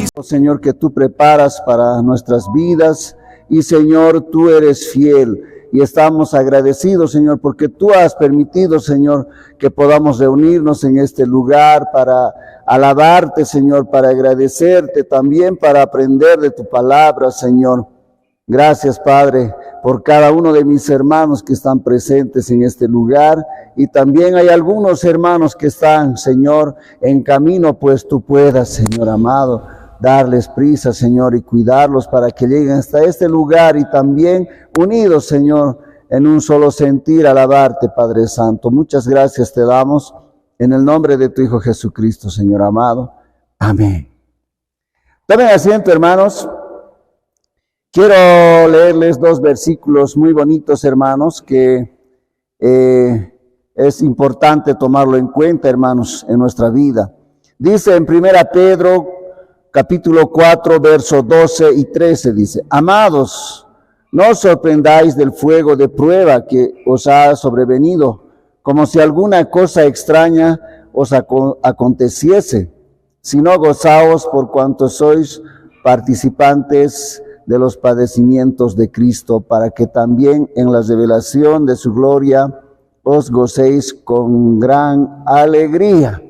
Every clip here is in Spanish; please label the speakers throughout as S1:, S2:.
S1: sí.
S2: Señor, que tú preparas para nuestras vidas, y Señor, tú eres fiel. Y estamos agradecidos, Señor, porque tú has permitido, Señor, que podamos reunirnos en este lugar para alabarte, Señor, para agradecerte, también para aprender de tu palabra, Señor. Gracias, Padre, por cada uno de mis hermanos que están presentes en este lugar, y también hay algunos hermanos que están, Señor, en camino, pues tú puedas, Señor amado, darles prisa, Señor, y cuidarlos para que lleguen hasta este lugar, y también unidos, Señor, en un solo sentir, alabarte, Padre Santo. Muchas gracias te damos, en el nombre de tu Hijo Jesucristo, Señor amado. Amén. Tomen asiento, hermanos. Quiero leerles dos versículos muy bonitos, hermanos, que es importante tomarlo en cuenta, hermanos, en nuestra vida. Dice en 1 Pedro, capítulo 4, versos 12 y 13, dice: Amados, no os sorprendáis del fuego de prueba que os ha sobrevenido, como si alguna cosa extraña os aconteciese, sino gozaos por cuanto sois participantes de los padecimientos de Cristo, para que también en la revelación de su gloria os gocéis con gran alegría.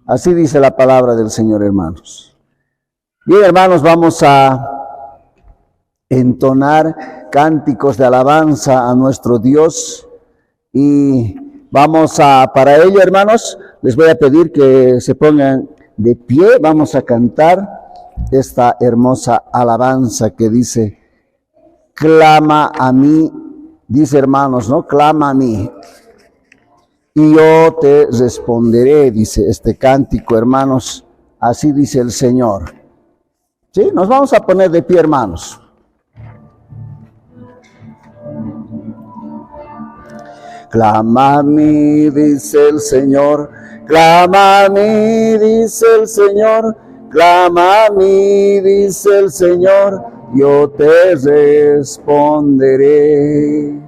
S2: Así dice la palabra del Señor, hermanos. Bien, hermanos, vamos a entonar cánticos de alabanza a nuestro Dios, y para ello, hermanos, les voy a pedir que se pongan de pie. Vamos a cantar esta hermosa alabanza que dice: clama a mí, dice, hermanos, ¿no? Clama a mí y yo te responderé, dice este cántico, hermanos. Así dice el Señor. ¿Sí? Nos vamos a poner de pie, hermanos. Clama a mí, dice el Señor, clama a mí, dice el Señor, clama a mí, dice el Señor, yo te responderé.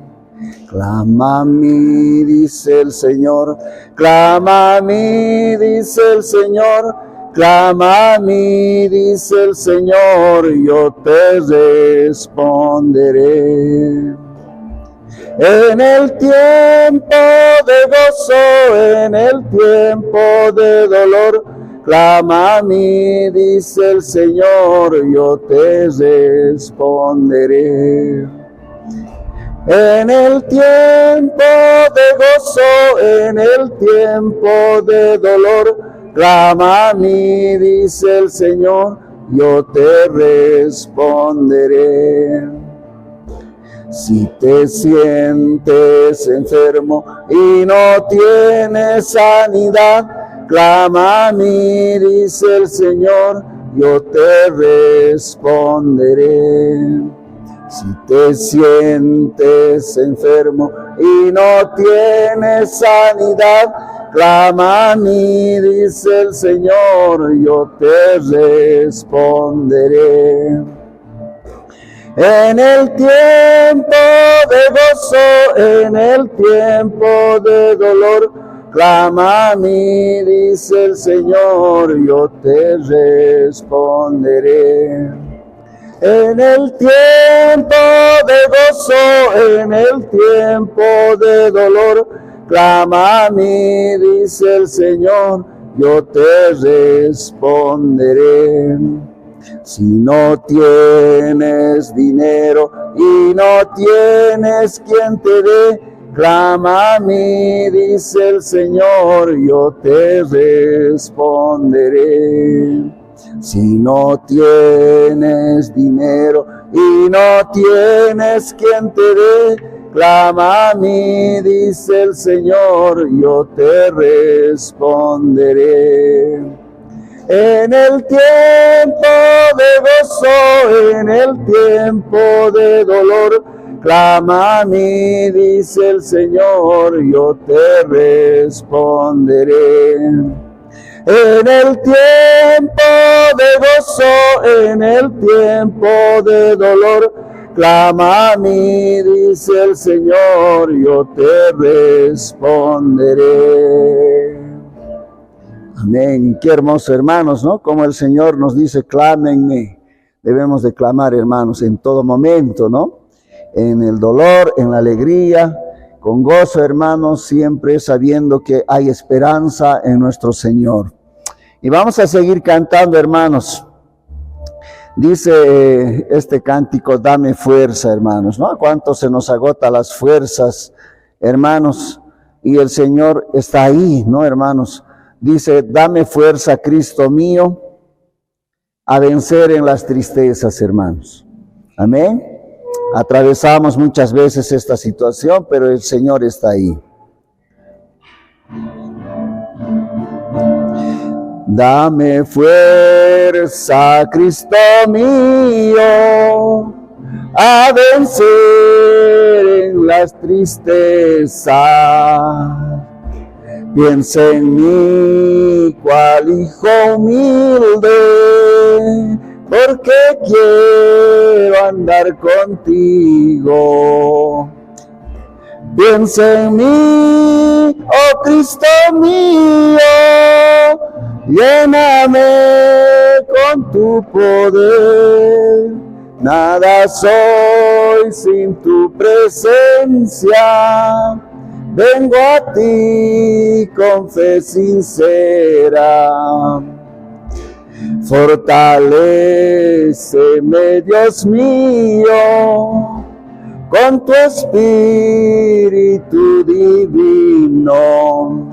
S2: Clama a mí, dice el Señor, clama a mí, dice el Señor, clama a mí, dice el Señor, yo te responderé. En el tiempo de gozo, en el tiempo de dolor, clama a mí, dice el Señor, yo te responderé. En el tiempo de gozo, en el tiempo de dolor, clama a mí, dice el Señor, yo te responderé. Si te sientes enfermo y no tienes sanidad, clama a mí, dice el Señor, yo te responderé. Si te sientes enfermo y no tienes sanidad, clama a mí, dice el Señor, yo te responderé. En el tiempo de gozo, en el tiempo de dolor, clama a mí, dice el Señor, yo te responderé. En el tiempo de gozo, en el tiempo de dolor, clama a mí, dice el Señor, yo te responderé. Si no tienes dinero y no tienes quien te dé, clama a mí, dice el Señor, yo te responderé. Si no tienes dinero y no tienes quien te dé, clama a mí, dice el Señor, yo te responderé. En el tiempo de gozo, en el tiempo de dolor, clama a mí, dice el Señor, yo te responderé. En el tiempo de gozo, en el tiempo de dolor, clama a mí, dice el Señor, yo te responderé. Amén. Qué hermoso, hermanos, ¿no? Como el Señor nos dice, clámenme. Debemos de clamar, hermanos, en todo momento, ¿no? En el dolor, en la alegría, con gozo, hermanos, siempre sabiendo que hay esperanza en nuestro Señor. Y vamos a seguir cantando, hermanos. Dice este cántico, dame fuerza, hermanos, ¿no? ¿A cuánto se nos agota las fuerzas, hermanos? Y el Señor está ahí, ¿no, hermanos? Dice, dame fuerza, Cristo mío, a vencer en las tristezas, hermanos. Amén. Atravesamos muchas veces esta situación, pero el Señor está ahí. Dame fuerza, Cristo mío, a vencer en las tristezas. Piensa en mí, cual hijo humilde, porque quiero andar contigo. Piensa en mí, oh Cristo mío, lléname con tu poder. Nada soy sin tu presencia. Vengo a ti con fe sincera. Fortaléceme, Dios mío, con tu espíritu divino.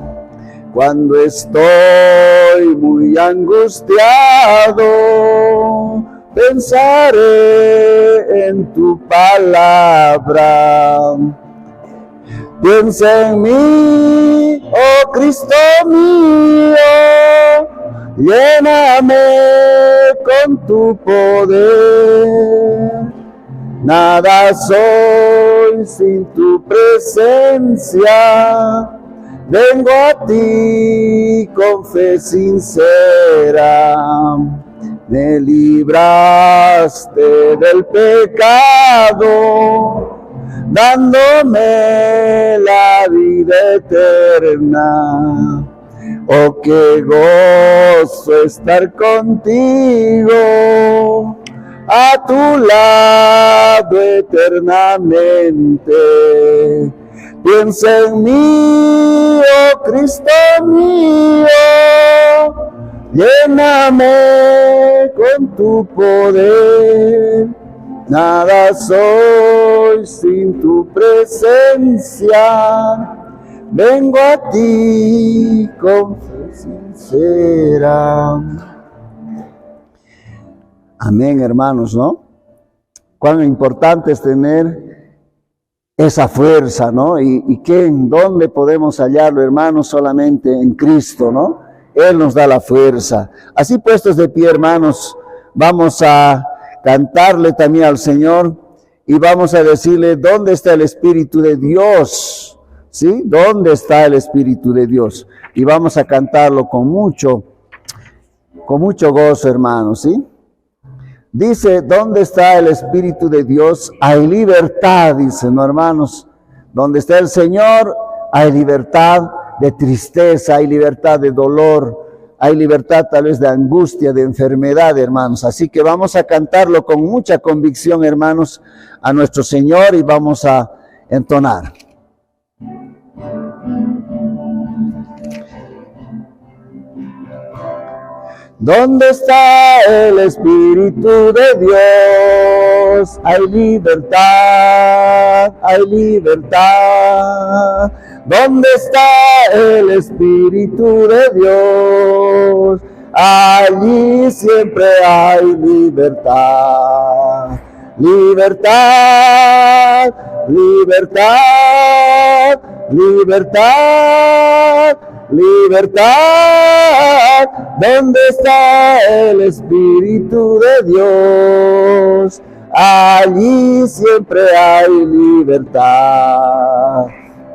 S2: Cuando estoy muy angustiado, pensaré en tu palabra. Piensa en mí, oh Cristo mío, lléname con tu poder. Nada soy sin tu presencia. Vengo a ti con fe sincera. Me libraste del pecado, dándome la vida eterna. Oh, qué gozo estar contigo, a tu lado eternamente. Piensa en mí, oh Cristo mío, lléname con tu poder. Nada soy sin tu presencia. Vengo a ti con fe sincera. Amén, hermanos, ¿no? Cuán importante es tener esa fuerza, ¿no? Y ¿en dónde podemos hallarlo, hermanos? Solamente en Cristo, ¿no? Él nos da la fuerza. Así puestos de pie, hermanos, vamos a cantarle también al Señor y vamos a decirle, ¿dónde está el Espíritu de Dios? ¿Sí? ¿Dónde está el Espíritu de Dios? Y vamos a cantarlo con mucho gozo, hermanos, ¿sí? Dice, ¿dónde está el Espíritu de Dios? Hay libertad, dice, ¿no, hermanos? Donde está el Señor, hay libertad de tristeza, hay libertad de dolor, hay libertad tal vez de angustia, de enfermedad, hermanos. Así que vamos a cantarlo con mucha convicción, hermanos, a nuestro Señor y vamos a entonar. ¿Dónde está el Espíritu de Dios? Hay libertad, hay libertad. ¿Dónde está el Espíritu de Dios? Allí siempre hay libertad. Libertad, libertad, libertad. Libertad, ¿dónde está el Espíritu de Dios? Allí siempre hay libertad.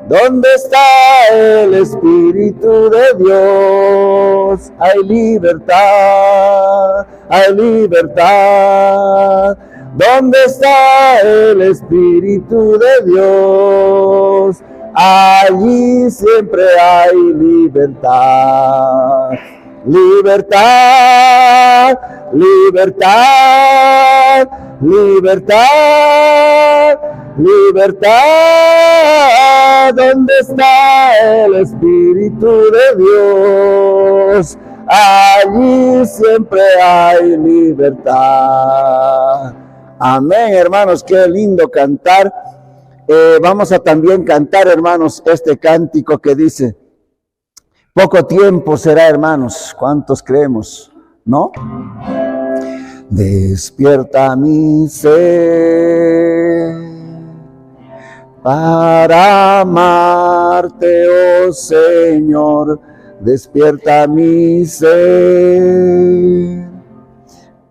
S2: ¿Dónde está el Espíritu de Dios? Hay libertad, hay libertad. ¿Dónde está el Espíritu de Dios? Allí siempre hay libertad. libertad, libertad, libertad, libertad. ¿Dónde está el Espíritu de Dios? Allí siempre hay libertad. Amén, hermanos, qué lindo cantar. Vamos a también cantar, hermanos, este cántico que dice: poco tiempo será, hermanos. ¿Cuántos creemos? ¿No? Despierta mi ser para amarte, oh Señor. Despierta mi ser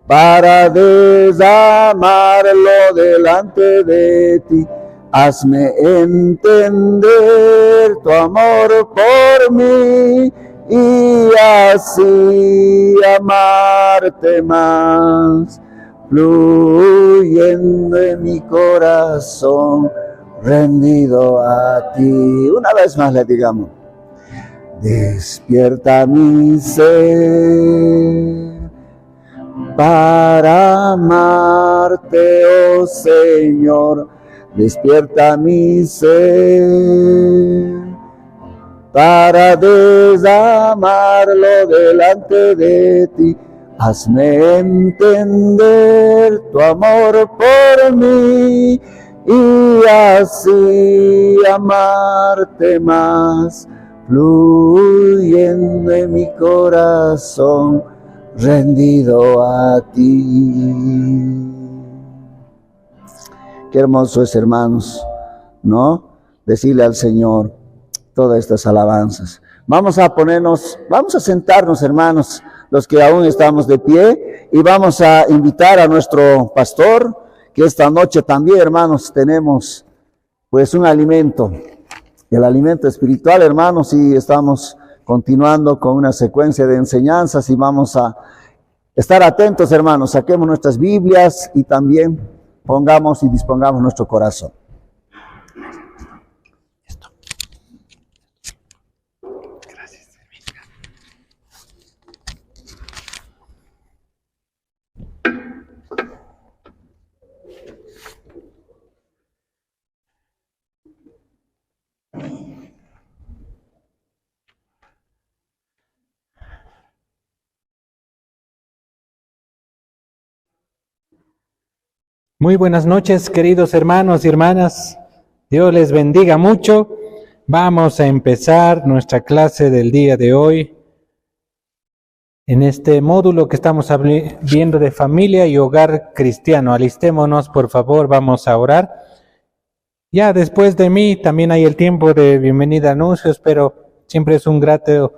S2: para desamarlo delante de ti. Hazme entender tu amor por mí y así amarte más, fluyendo en mi corazón, rendido a ti. Una vez más le digamos: despierta mi ser para amarte, oh Señor. Despierta mi ser para desamarlo delante de ti. Hazme entender tu amor por mí y así amarte más, fluyendo en mi corazón, rendido a ti. Qué hermoso es, hermanos, ¿no? Decirle al Señor todas estas alabanzas. Vamos a sentarnos, hermanos, los que aún estamos de pie, y vamos a invitar a nuestro pastor, que esta noche también, hermanos, tenemos pues un alimento, el alimento espiritual, hermanos, y estamos continuando con una secuencia de enseñanzas y vamos a estar atentos, hermanos. Saquemos nuestras Biblias y también pongamos y dispongamos nuestro corazón.
S1: Gracias. Muy buenas noches, queridos hermanos y hermanas. Dios les bendiga mucho. Vamos a empezar nuestra clase del día de hoy en este módulo que estamos viendo de familia y hogar cristiano. Alistémonos, por favor, vamos a orar. Ya después de mí también hay el tiempo de bienvenida a anuncios, pero siempre es un grato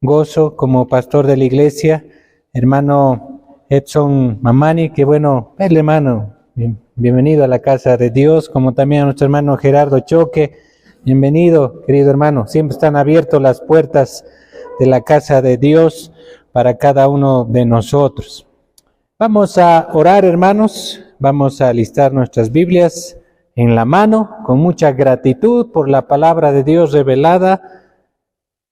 S1: gozo como pastor de la iglesia, hermano Edson Mamani, que bueno, el hermano. Bienvenido a la casa de Dios, como también a nuestro hermano Gerardo Choque. Bienvenido, querido hermano. Siempre están abiertas las puertas de la casa de Dios para cada uno de nosotros. Vamos a orar, hermanos. Vamos a listar nuestras Biblias en la mano con mucha gratitud por la palabra de Dios revelada.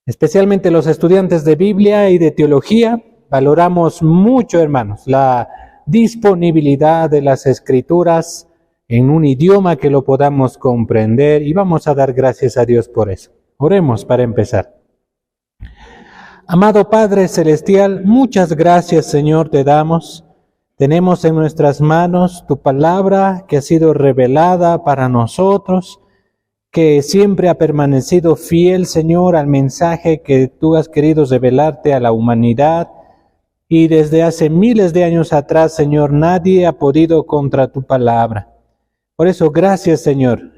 S1: Especialmente los estudiantes de Biblia y de teología, valoramos mucho, hermanos, la disponibilidad de las Escrituras en un idioma que lo podamos comprender, y vamos a dar gracias a Dios por eso. Oremos para empezar. Amado Padre Celestial, muchas gracias, Señor, te damos. Tenemos en nuestras manos tu palabra que ha sido revelada para nosotros, que siempre ha permanecido fiel, Señor, al mensaje que tú has querido revelarte a la humanidad. Y desde hace miles de años atrás, Señor, nadie ha podido contra tu palabra. Por eso, gracias, Señor.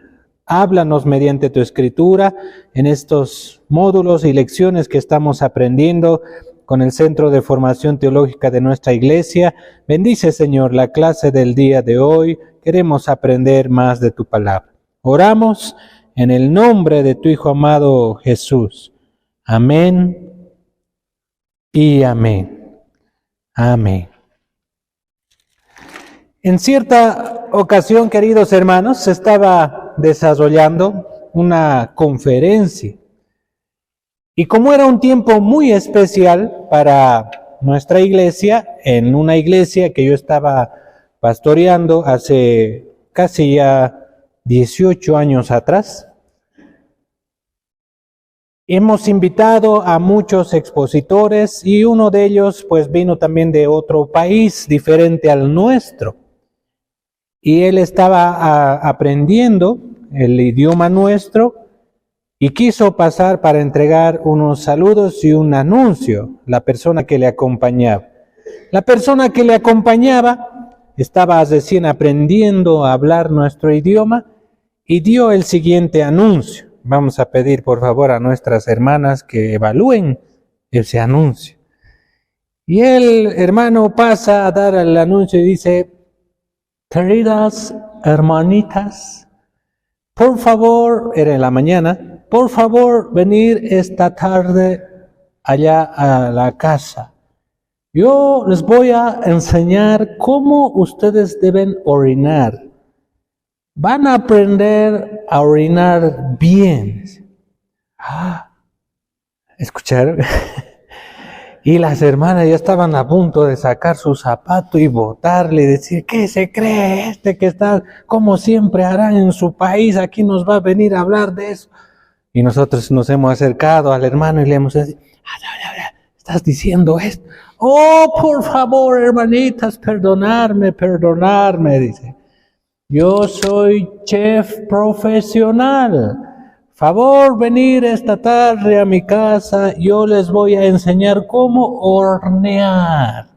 S1: Háblanos mediante tu escritura en estos módulos y lecciones que estamos aprendiendo con el Centro de Formación Teológica de nuestra iglesia. Bendice, Señor, la clase del día de hoy. Queremos aprender más de tu palabra. Oramos en el nombre de tu Hijo amado Jesús. Amén y amén. Amén. En cierta ocasión, queridos hermanos, se estaba desarrollando una conferencia Y como era un tiempo muy especial para nuestra iglesia, en una iglesia que yo estaba pastoreando hace casi ya 18 años atrás, hemos invitado a muchos expositores y uno de ellos pues vino también de otro país diferente al nuestro. Y él estaba aprendiendo el idioma nuestro y quiso pasar para entregar unos saludos y un anuncio, la persona que le acompañaba. La persona que le acompañaba estaba recién aprendiendo a hablar nuestro idioma y dio el siguiente anuncio. Vamos a pedir por favor a nuestras hermanas que evalúen ese anuncio. Y el hermano pasa a dar el anuncio y dice: queridas hermanitas, por favor, era en la mañana, por favor venir esta tarde allá a la casa. Yo les voy a enseñar cómo ustedes deben orinar. Van a aprender a orinar bien. ¿Escucharon? Y las hermanas ya estaban a punto de sacar su zapato y botarle y decir: ¿qué se cree este que está como siempre harán en su país? Aquí nos va a venir a hablar de eso. Y nosotros nos hemos acercado al hermano y le hemos dicho: ¿estás diciendo esto? Oh, por favor, hermanitas, perdonarme, dice. Yo soy chef profesional. Favor venir esta tarde a mi casa, yo les voy a enseñar cómo hornear.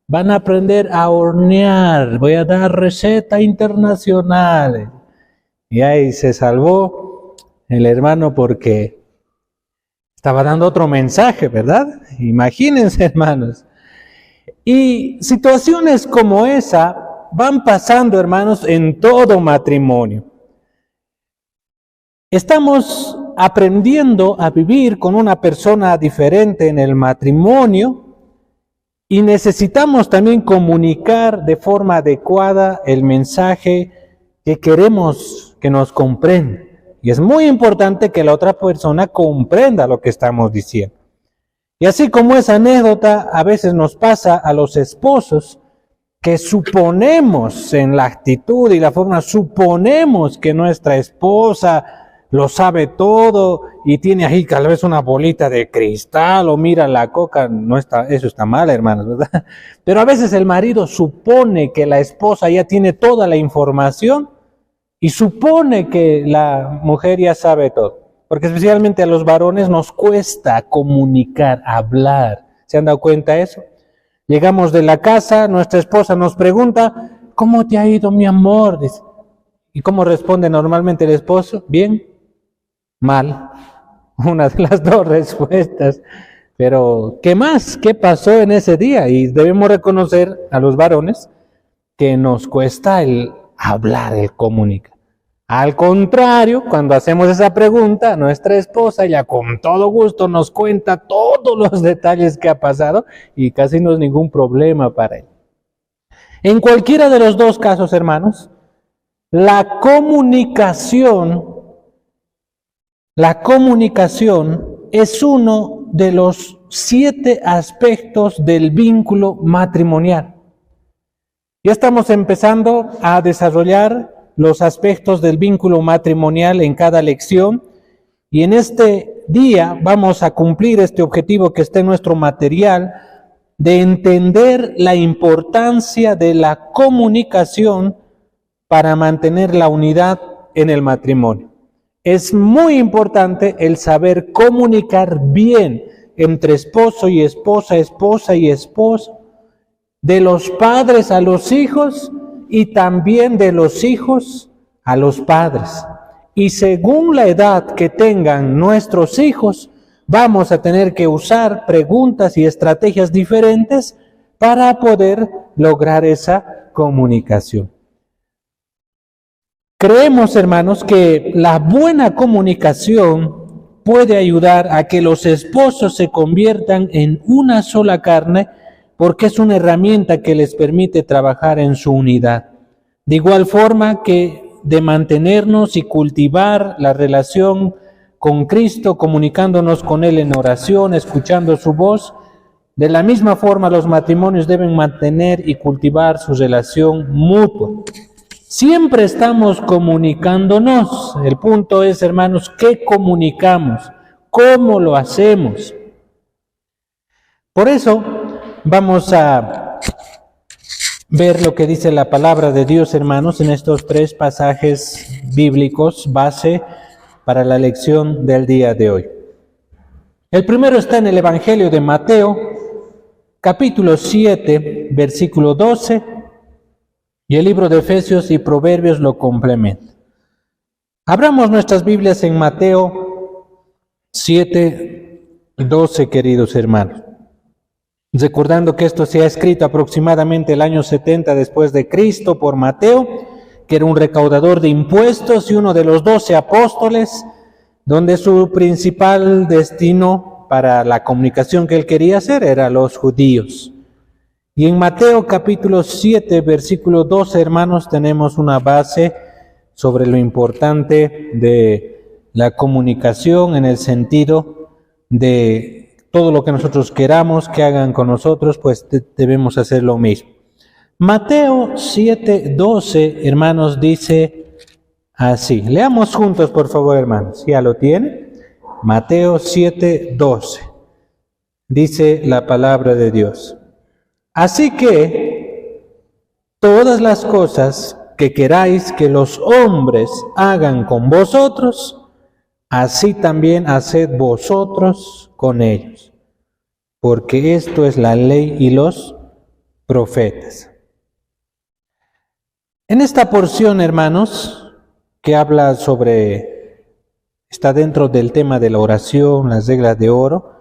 S1: Van a aprender a hornear, voy a dar receta internacional. Y ahí se salvó el hermano porque estaba dando otro mensaje, ¿verdad? Imagínense, hermanos. Y situaciones como esa van pasando, hermanos, en todo matrimonio. Estamos aprendiendo a vivir con una persona diferente en el matrimonio y necesitamos también comunicar de forma adecuada el mensaje que queremos que nos comprenda. Y es muy importante que la otra persona comprenda lo que estamos diciendo. Y así como esa anécdota a veces nos pasa a los esposos, que suponemos en la actitud y la forma, suponemos que nuestra esposa lo sabe todo y tiene ahí tal vez una bolita de cristal o mira la coca, no está, eso está mal, hermanos, ¿verdad? Pero a veces el marido supone que la esposa ya tiene toda la información y supone que la mujer ya sabe todo, porque especialmente a los varones nos cuesta comunicar, hablar. ¿Se han dado cuenta de eso? Llegamos de la casa, nuestra esposa nos pregunta: ¿cómo te ha ido, mi amor? Dice. ¿Y cómo responde normalmente el esposo? Bien, mal. Una de las dos respuestas. Pero, ¿qué más? ¿Qué pasó en ese día? Y debemos reconocer a los varones que nos cuesta el hablar, el comunicar. Al contrario, cuando hacemos esa pregunta, nuestra esposa ya con todo gusto nos cuenta todos los detalles que ha pasado y casi no es ningún problema para él. En cualquiera de los dos casos, hermanos, la comunicación es uno de los 7 aspectos del vínculo matrimonial. Ya estamos empezando a desarrollar los aspectos del vínculo matrimonial en cada lección y en este día vamos a cumplir este objetivo que está en nuestro material de entender la importancia de la comunicación para mantener la unidad en el matrimonio. Es muy importante el saber comunicar bien entre esposo y esposa, esposa y esposo, de los padres a los hijos y también de los hijos a los padres. Y según la edad que tengan nuestros hijos, vamos a tener que usar preguntas y estrategias diferentes para poder lograr esa comunicación. Creemos, hermanos, que la buena comunicación puede ayudar a que los esposos se conviertan en una sola carne, porque es una herramienta que les permite trabajar en su unidad. De igual forma que de mantenernos y cultivar la relación con Cristo, comunicándonos con Él en oración, escuchando su voz. De la misma forma, los matrimonios deben mantener y cultivar su relación mutua. Siempre estamos comunicándonos. El punto es, hermanos, ¿qué comunicamos? ¿Cómo lo hacemos? Por eso, vamos a ver lo que dice la palabra de Dios, hermanos, en estos 3 pasajes bíblicos, base para la lección del día de hoy. El primero está en el Evangelio de Mateo, capítulo 7, versículo 12, y el libro de Efesios y Proverbios lo complementan. Abramos nuestras Biblias en Mateo 7, 12, queridos hermanos. Recordando que esto se ha escrito aproximadamente el año 70 después de Cristo por Mateo, que era un recaudador de impuestos y uno de los 12 apóstoles, donde su principal destino para la comunicación que él quería hacer era los judíos. Y en Mateo capítulo 7, versículo 12, hermanos, tenemos una base sobre lo importante de la comunicación en el sentido de todo lo que nosotros queramos que hagan con nosotros, pues debemos hacer lo mismo. Mateo 7:12, hermanos, dice así. Leamos juntos, por favor, hermanos. ¿Ya lo tienen? Mateo 7:12. Dice la palabra de Dios. Así que todas las cosas que queráis que los hombres hagan con vosotros, así también haced vosotros con ellos, porque esto es la ley y los profetas. En esta porción, hermanos, que habla está dentro del tema de la oración, las reglas de oro,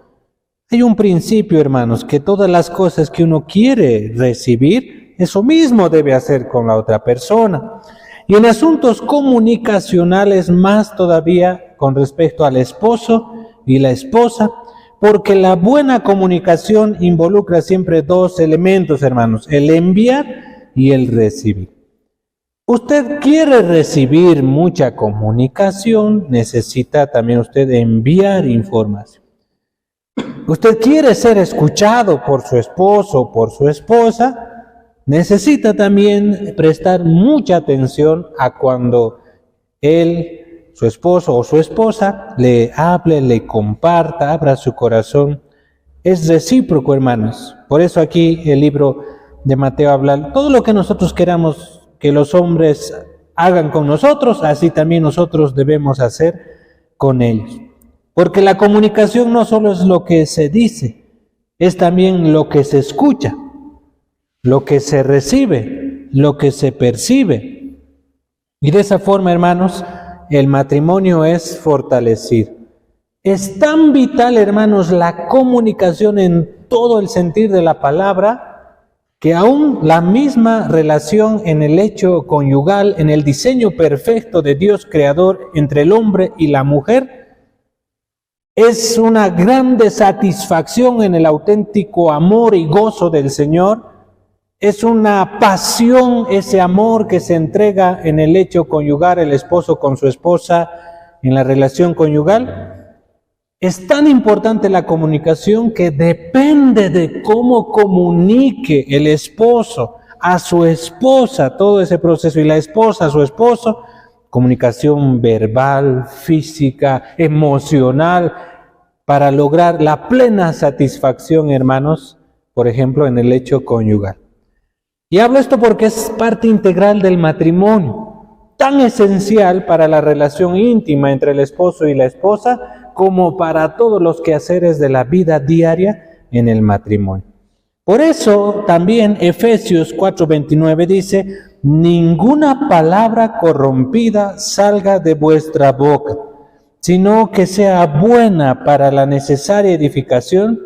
S1: hay un principio, hermanos, que todas las cosas que uno quiere recibir, eso mismo debe hacer con la otra persona. Y en asuntos comunicacionales más todavía con respecto al esposo y la esposa, porque la buena comunicación involucra siempre 2 elementos, hermanos, el enviar y el recibir. Usted quiere recibir mucha comunicación, necesita también usted enviar información. Usted quiere ser escuchado por su esposo o por su esposa, necesita también prestar mucha atención a cuando él, su esposo o su esposa, le hable, le comparta, abra su corazón. Es recíproco, hermanos. Por eso aquí el libro de Mateo habla, todo lo que nosotros queramos que los hombres hagan con nosotros, así también nosotros debemos hacer con ellos. Porque la comunicación no solo es lo que se dice, es también lo que se escucha, lo que se recibe, lo que se percibe. Y de esa forma, hermanos, el matrimonio es fortalecido. Es tan vital, hermanos, la comunicación en todo el sentido de la palabra, que aún la misma relación en el hecho conyugal, en el diseño perfecto de Dios creador entre el hombre y la mujer, es una grande satisfacción en el auténtico amor y gozo del Señor. Es una pasión, ese amor que se entrega en el hecho conyugal, el esposo con su esposa, en la relación conyugal. Es tan importante la comunicación que depende de cómo comunique el esposo a su esposa todo ese proceso y la esposa a su esposo, comunicación verbal, física, emocional, para lograr la plena satisfacción, hermanos, por ejemplo, en el hecho conyugal. Y hablo esto porque es parte integral del matrimonio, tan esencial para la relación íntima entre el esposo y la esposa, como para todos los quehaceres de la vida diaria en el matrimonio. Por eso también Efesios 4:29 dice, ninguna palabra corrompida salga de vuestra boca, sino que sea buena para la necesaria edificación,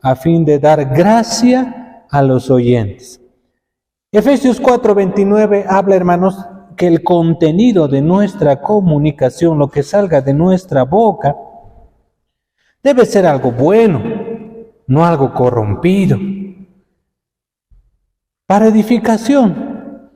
S1: a fin de dar gracia a los oyentes. Efesios 4:29 habla, hermanos, que el contenido de nuestra comunicación, lo que salga de nuestra boca, debe ser algo bueno, no algo corrompido, para edificación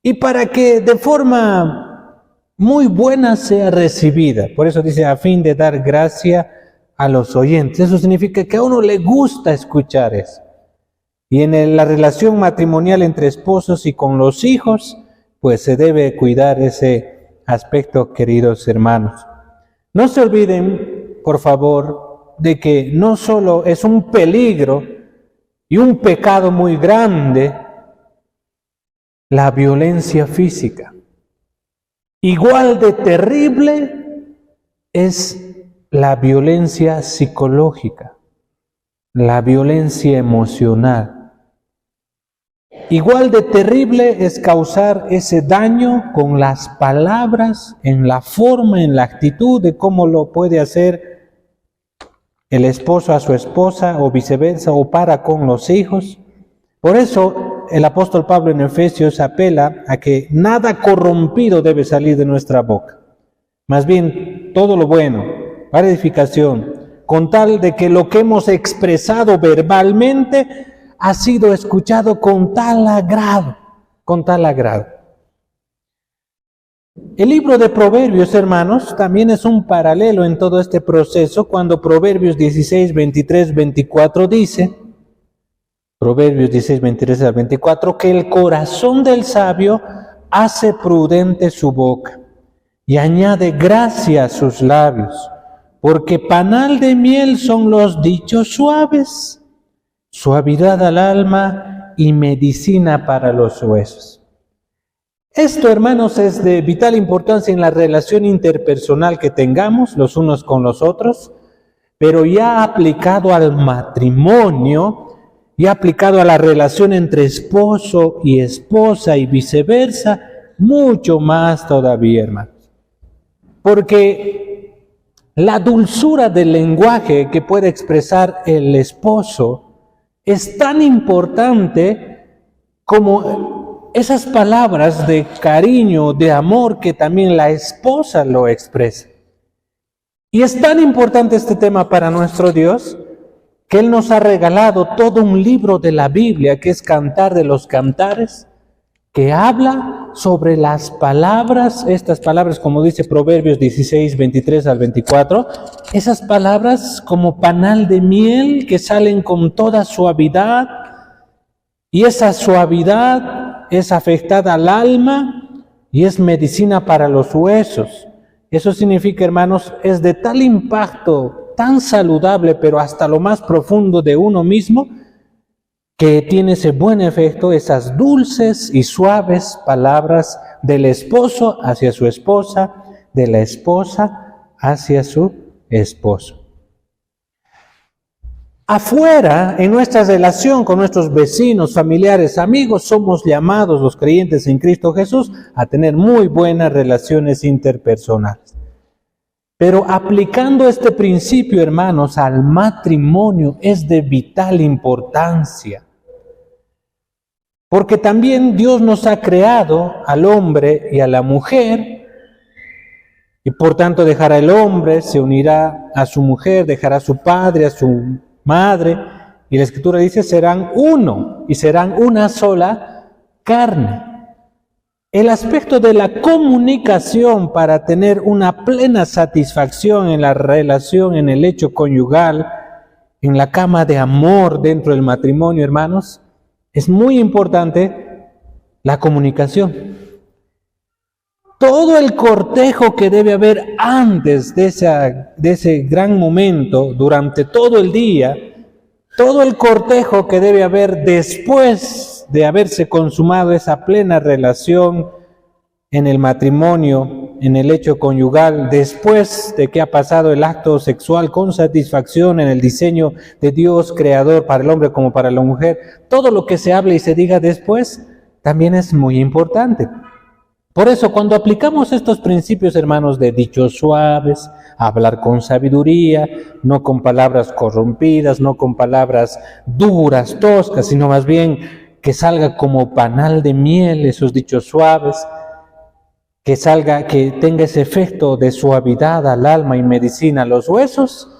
S1: y para que de forma muy buena sea recibida. Por eso dice, a fin de dar gracia a los oyentes. Eso significa que a uno le gusta escuchar eso. Y en la relación matrimonial entre esposos y con los hijos, pues se debe cuidar ese aspecto, queridos hermanos. No se olviden, por favor, de que no solo es un peligro y un pecado muy grande la violencia física. Igual de terrible es la violencia psicológica, la violencia emocional. Igual de terrible es causar ese daño con las palabras, en la forma, en la actitud de cómo lo puede hacer el esposo a su esposa o viceversa, o para con los hijos. Por eso el apóstol Pablo en Efesios apela a que nada corrompido debe salir de nuestra boca. Más bien, todo lo bueno, para edificación, con tal de que lo que hemos expresado verbalmente ha sido escuchado con tal agrado, con tal agrado. El libro de Proverbios, hermanos, también es un paralelo en todo este proceso, cuando Proverbios 16, 23, 24 dice, Proverbios 16, 23 al 24, que el corazón del sabio hace prudente su boca y añade gracia a sus labios, porque panal de miel son los dichos suaves, suavidad al alma y medicina para los huesos. Esto, hermanos, es de vital importancia en la relación interpersonal que tengamos los unos con los otros, pero ya aplicado al matrimonio, y aplicado a la relación entre esposo y esposa y viceversa, mucho más todavía, hermanos. Porque la dulzura del lenguaje que puede expresar el esposo es tan importante como esas palabras de cariño, de amor que también la esposa lo expresa. Y es tan importante este tema para nuestro Dios, que Él nos ha regalado todo un libro de la Biblia, que es Cantar de los Cantares, que habla sobre las palabras, estas palabras, como dice Proverbios 16, 23 al 24, esas palabras como panal de miel que salen con toda suavidad, y esa suavidad es afectada al alma y es medicina para los huesos. Eso significa, hermanos, es de tal impacto, tan saludable, pero hasta lo más profundo de uno mismo, que tiene ese buen efecto, esas dulces y suaves palabras del esposo hacia su esposa, de la esposa hacia su esposo. Afuera, en nuestra relación con nuestros vecinos, familiares, amigos, somos llamados los creyentes en Cristo Jesús a tener muy buenas relaciones interpersonales. Pero aplicando este principio, hermanos, al matrimonio es de vital importancia. Porque también Dios nos ha creado al hombre y a la mujer, y por tanto dejará el hombre, se unirá a su mujer, dejará a su padre, a su madre, y la Escritura dice, serán uno, y serán una sola carne. El aspecto de la comunicación para tener una plena satisfacción en la relación, en el hecho conyugal, en la cama de amor dentro del matrimonio, hermanos, es muy importante la comunicación. Todo el cortejo que debe haber antes de ese gran momento, durante todo el día, todo el cortejo que debe haber después de haberse consumado esa plena relación en el matrimonio, en el hecho conyugal, después de que ha pasado el acto sexual con satisfacción en el diseño de Dios creador para el hombre como para la mujer, todo lo que se hable y se diga después también es muy importante. Por eso, cuando aplicamos estos principios, hermanos, de dichos suaves, hablar con sabiduría, no con palabras corrompidas, no con palabras duras, toscas, sino más bien que salga como panal de miel esos dichos suaves, que salga, que tenga ese efecto de suavidad al alma y medicina a los huesos,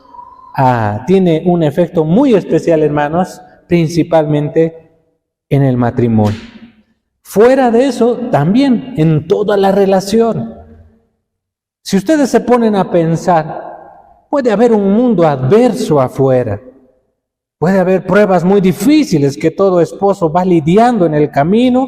S1: tiene un efecto muy especial, hermanos, principalmente en el matrimonio. Fuera de eso, también en toda la relación. Si ustedes se ponen a pensar, puede haber un mundo adverso afuera. Puede haber pruebas muy difíciles que todo esposo va lidiando en el camino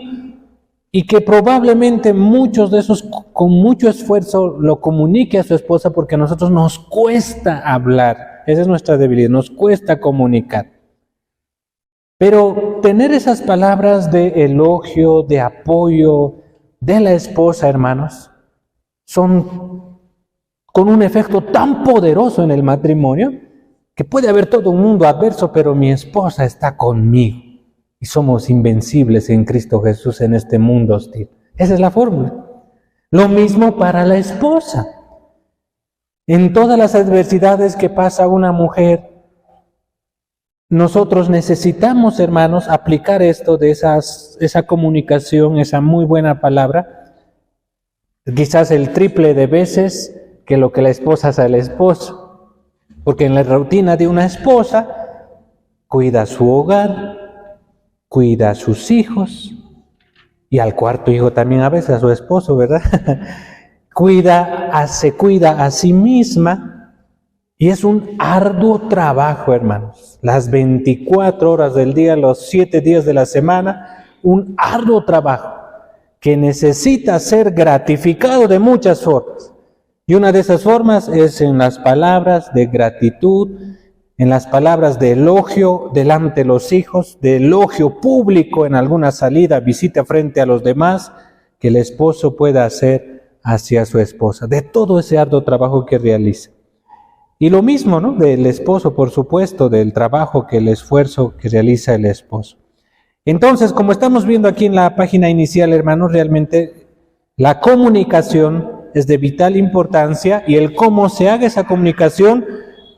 S1: y que probablemente muchos de esos con mucho esfuerzo lo comunique a su esposa porque a nosotros nos cuesta hablar. Esa es nuestra debilidad, nos cuesta comunicar. Pero tener esas palabras de elogio, de apoyo de la esposa, hermanos, son con un efecto tan poderoso en el matrimonio que puede haber todo un mundo adverso, pero mi esposa está conmigo y somos invencibles en Cristo Jesús en este mundo hostil. Esa es la fórmula. Lo mismo para la esposa. En todas las adversidades que pasa una mujer, nosotros necesitamos, hermanos, aplicar esto de esa comunicación, esa muy buena palabra, quizás el triple de veces que lo que la esposa hace al esposo. Porque en la rutina de una esposa, cuida su hogar, cuida a sus hijos, y al cuarto hijo también a veces a su esposo, ¿verdad? Se cuida a sí misma, y es un arduo trabajo, hermanos. Las 24 horas del día, los 7 días de la semana, un arduo trabajo que necesita ser gratificado de muchas formas. Y una de esas formas es en las palabras de gratitud, en las palabras de elogio delante de los hijos, de elogio público en alguna salida, visita frente a los demás, que el esposo pueda hacer hacia su esposa, de todo ese arduo trabajo que realiza. Y lo mismo, ¿no?, del esposo, por supuesto, del trabajo, el esfuerzo que realiza el esposo. Entonces, como estamos viendo aquí en la página inicial, hermanos, realmente la comunicación es de vital importancia, y el cómo se haga esa comunicación,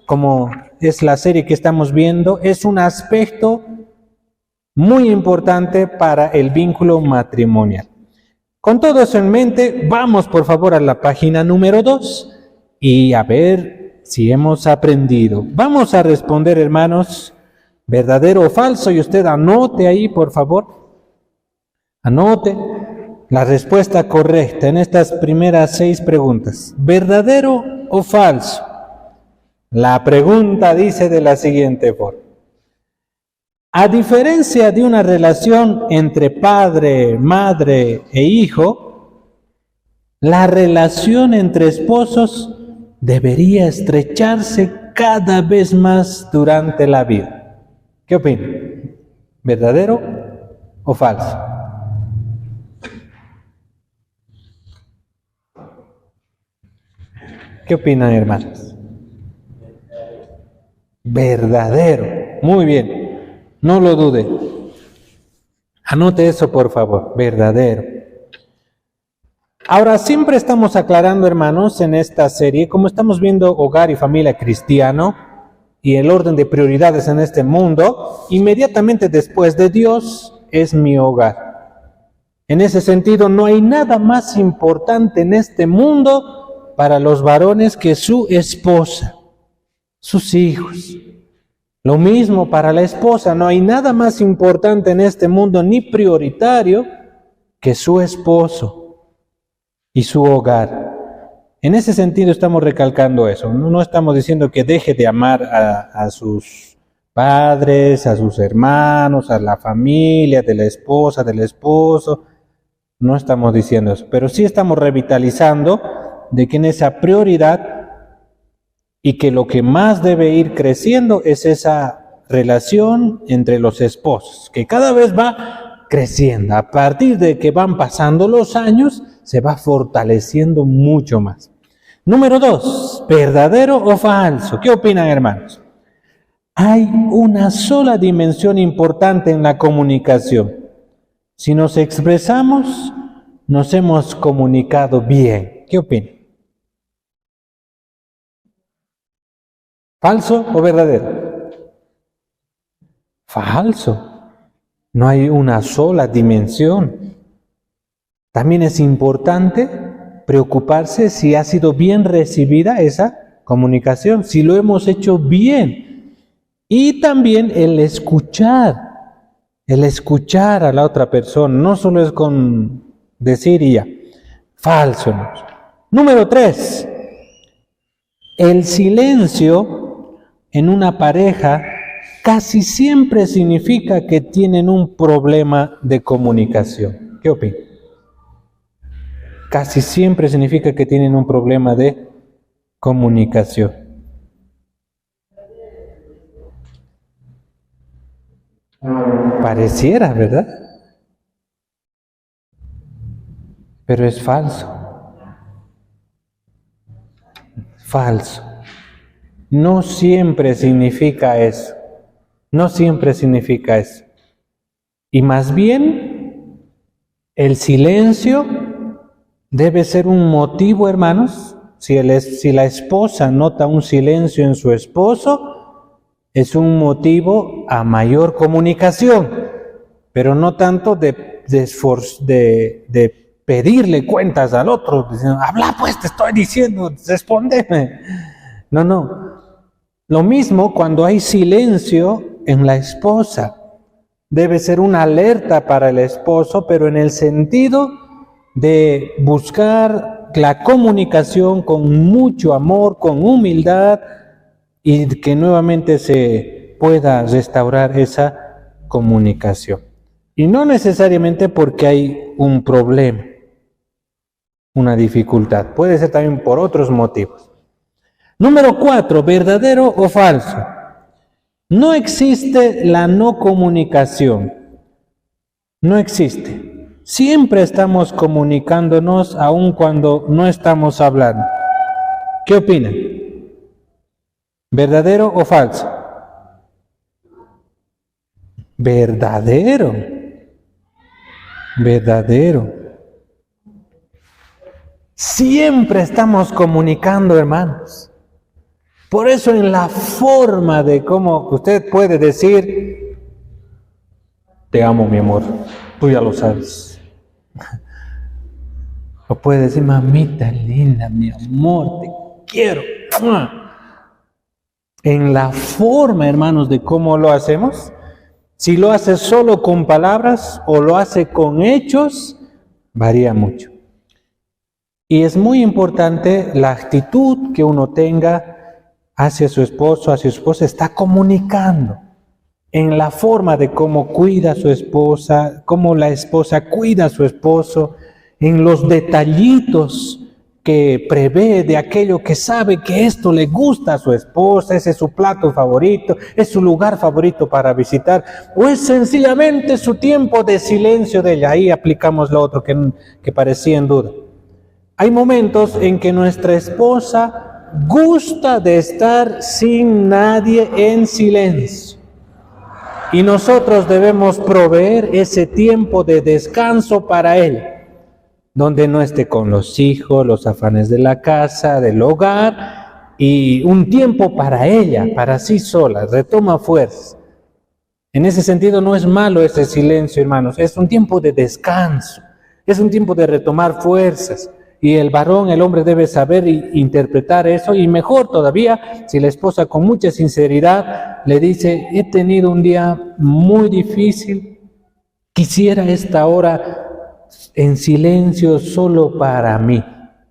S1: como es la serie que estamos viendo, es un aspecto muy importante para el vínculo matrimonial. Con todo eso en mente, vamos por favor a la página número 2 y a ver si hemos aprendido. Vamos a responder, hermanos, verdadero o falso, y usted anote ahí, por favor. Anote la respuesta correcta en estas primeras 6 preguntas. ¿Verdadero o falso? La pregunta dice de la siguiente forma: a diferencia de una relación entre padre, madre e hijo, la relación entre esposos debería estrecharse cada vez más durante la vida. ¿Qué opina? ¿Verdadero o falso? ¿Qué opinan, hermanos? Verdadero. Muy bien. No lo dude. Anote eso, por favor. Verdadero. Ahora, siempre estamos aclarando, hermanos, en esta serie, como estamos viendo hogar y familia cristiano y el orden de prioridades en este mundo, inmediatamente después de Dios es mi hogar. En ese sentido, no hay nada más importante en este mundo para los varones que su esposa, sus hijos. Lo mismo para la esposa, no hay nada más importante en este mundo ni prioritario que su esposo y su hogar. En ese sentido estamos recalcando eso. No estamos diciendo que deje de amar a sus padres, a sus hermanos, a la familia de la esposa, del esposo. No estamos diciendo eso, pero sí estamos revitalizando de que en esa prioridad, y que lo que más debe ir creciendo es esa relación entre los esposos, que cada vez va creciendo. A partir de que van pasando los años, se va fortaleciendo mucho más. Número 2, ¿verdadero o falso? ¿Qué opinan, hermanos? Hay una sola dimensión importante en la comunicación. Si nos expresamos, nos hemos comunicado bien. ¿Qué opinan? ¿Falso o verdadero? Falso. No hay una sola dimensión. También es importante preocuparse si ha sido bien recibida esa comunicación, si lo hemos hecho bien. Y también el escuchar a la otra persona, no solo es con decir y ya. Falso, hermanos. Número 3. El silencio en una pareja casi siempre significa que tienen un problema de comunicación. ¿Qué opinan? Casi siempre significa que tienen un problema de comunicación. Pareciera, ¿verdad? Pero es falso. Falso. No siempre significa eso. No siempre significa eso. Y más bien, el silencio debe ser un motivo, hermanos. Si la esposa nota un silencio en su esposo, es un motivo a mayor comunicación, pero no tanto de pedirle cuentas al otro, diciendo, habla pues, te estoy diciendo, respóndeme. No. Lo mismo cuando hay silencio en la esposa. Debe ser una alerta para el esposo, pero en el sentido de buscar la comunicación con mucho amor, con humildad, y que nuevamente se pueda restaurar esa comunicación. Y no necesariamente porque hay un problema, una dificultad. Puede ser también por otros motivos. Número 4, ¿verdadero o falso? No existe la no comunicación. No existe. Siempre estamos comunicándonos aun cuando no estamos hablando. ¿Qué opinan? ¿Verdadero o falso? Verdadero. Verdadero. Siempre estamos comunicando, hermanos. Por eso en la forma de cómo usted puede decir, te amo, mi amor, tú ya lo sabes. O puede decir, mamita linda, mi amor, te quiero. En la forma, hermanos, de cómo lo hacemos, si lo hace solo con palabras o lo hace con hechos, varía mucho. Y es muy importante la actitud que uno tenga hacia su esposo, hacia su esposa. Está comunicando en la forma de cómo cuida a su esposa, cómo la esposa cuida a su esposo, en los detallitos que prevé de aquello que sabe que esto le gusta a su esposa, ese es su plato favorito, es su lugar favorito para visitar, o es sencillamente su tiempo de silencio de ella. Ahí aplicamos lo otro que parecía en duda. Hay momentos en que nuestra esposa gusta de estar sin nadie en silencio. Y nosotros debemos proveer ese tiempo de descanso para ella, donde no esté con los hijos, los afanes de la casa, del hogar, y un tiempo para ella, para sí sola, retoma fuerzas. En ese sentido no es malo ese silencio, hermanos, es un tiempo de descanso, es un tiempo de retomar fuerzas. Y el varón, el hombre debe saber interpretar eso, y mejor todavía si la esposa con mucha sinceridad le dice, he tenido un día muy difícil, quisiera esta hora en silencio solo para mí.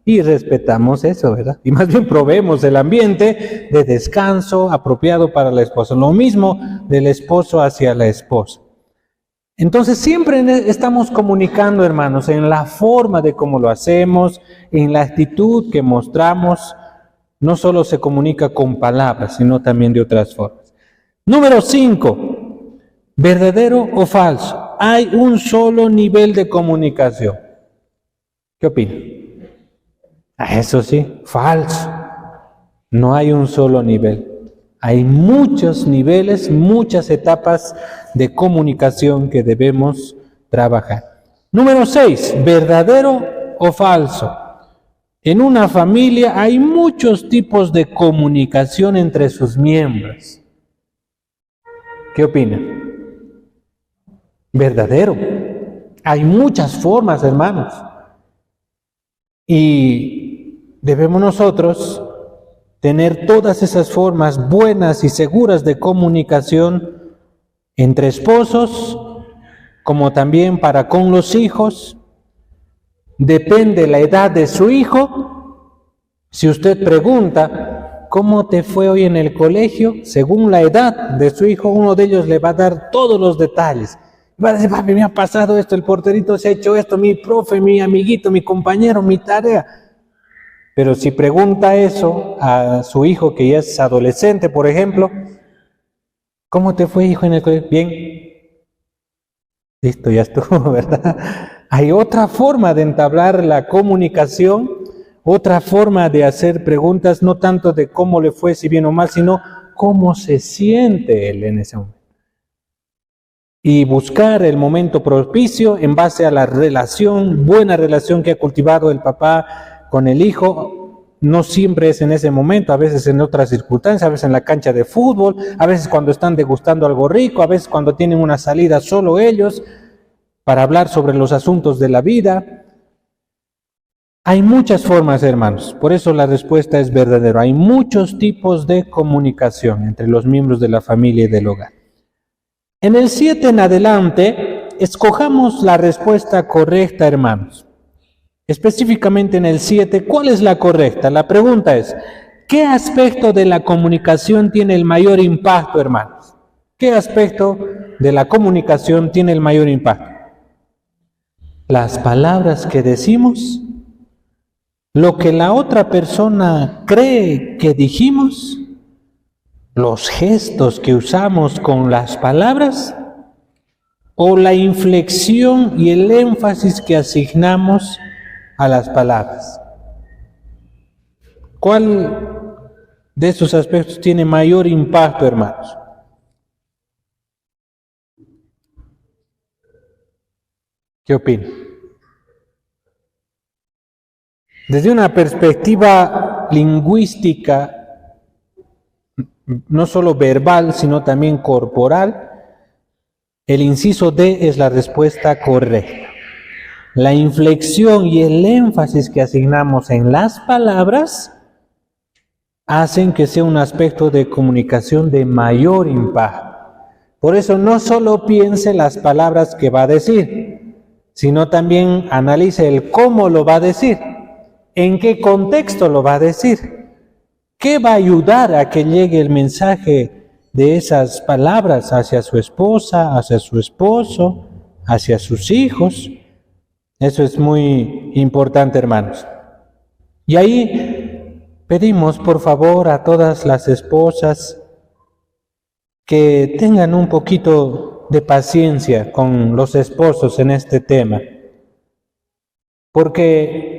S1: Y respetamos eso, ¿verdad? Y más bien proveemos el ambiente de descanso apropiado para la esposa. Lo mismo del esposo hacia la esposa. Entonces siempre estamos comunicando, hermanos, en la forma de cómo lo hacemos, en la actitud que mostramos. No solo se comunica con palabras, sino también de otras formas. Número 5, ¿verdadero o falso? Hay un solo nivel de comunicación. ¿Qué opinan? Eso sí, falso. No hay un solo nivel. Hay muchos niveles, muchas etapas de comunicación que debemos trabajar. Número 6, ¿verdadero o falso? En una familia hay muchos tipos de comunicación entre sus miembros. ¿Qué opinan? Verdadero. Hay muchas formas, hermanos. Y debemos nosotros tener todas esas formas buenas y seguras de comunicación entre esposos, como también para con los hijos. Depende la edad de su hijo. Si usted pregunta, ¿cómo te fue hoy en el colegio? Según la edad de su hijo, uno de ellos le va a dar todos los detalles. Va a decir, papi, me ha pasado esto, el porterito se ha hecho esto, mi profe, mi amiguito, mi compañero, mi tarea. Pero si pregunta eso a su hijo que ya es adolescente, por ejemplo, ¿cómo te fue, hijo, en el colegio? Bien. Listo, ya estuvo, ¿verdad? Hay otra forma de entablar la comunicación, otra forma de hacer preguntas, no tanto de cómo le fue, si bien o mal, sino cómo se siente él en ese momento. Y buscar el momento propicio en base a la relación, buena relación que ha cultivado el papá con el hijo. No siempre es en ese momento, a veces en otras circunstancias, a veces en la cancha de fútbol, a veces cuando están degustando algo rico, a veces cuando tienen una salida solo ellos para hablar sobre los asuntos de la vida. Hay muchas formas, hermanos, por eso la respuesta es verdadera. Hay muchos tipos de comunicación entre los miembros de la familia y del hogar. En el 7 en adelante, escojamos la respuesta correcta, hermanos. Específicamente en el 7, ¿cuál es la correcta? La pregunta es, ¿qué aspecto de la comunicación tiene el mayor impacto, hermanos? ¿Qué aspecto de la comunicación tiene el mayor impacto? Las palabras que decimos, lo que la otra persona cree que dijimos, los gestos que usamos con las palabras, o la inflexión y el énfasis que asignamos a las palabras. ¿Cuál de estos aspectos tiene mayor impacto, hermanos? ¿Qué opinan? Desde una perspectiva lingüística, no solo verbal, sino también corporal, el inciso D es la respuesta correcta. La inflexión y el énfasis que asignamos en las palabras hacen que sea un aspecto de comunicación de mayor impacto. Por eso no solo piense las palabras que va a decir, sino también analice el cómo lo va a decir, en qué contexto lo va a decir. ¿Qué va a ayudar a que llegue el mensaje de esas palabras hacia su esposa, hacia su esposo, hacia sus hijos? Eso es muy importante, hermanos. Y ahí pedimos, por favor, a todas las esposas que tengan un poquito de paciencia con los esposos en este tema. Porque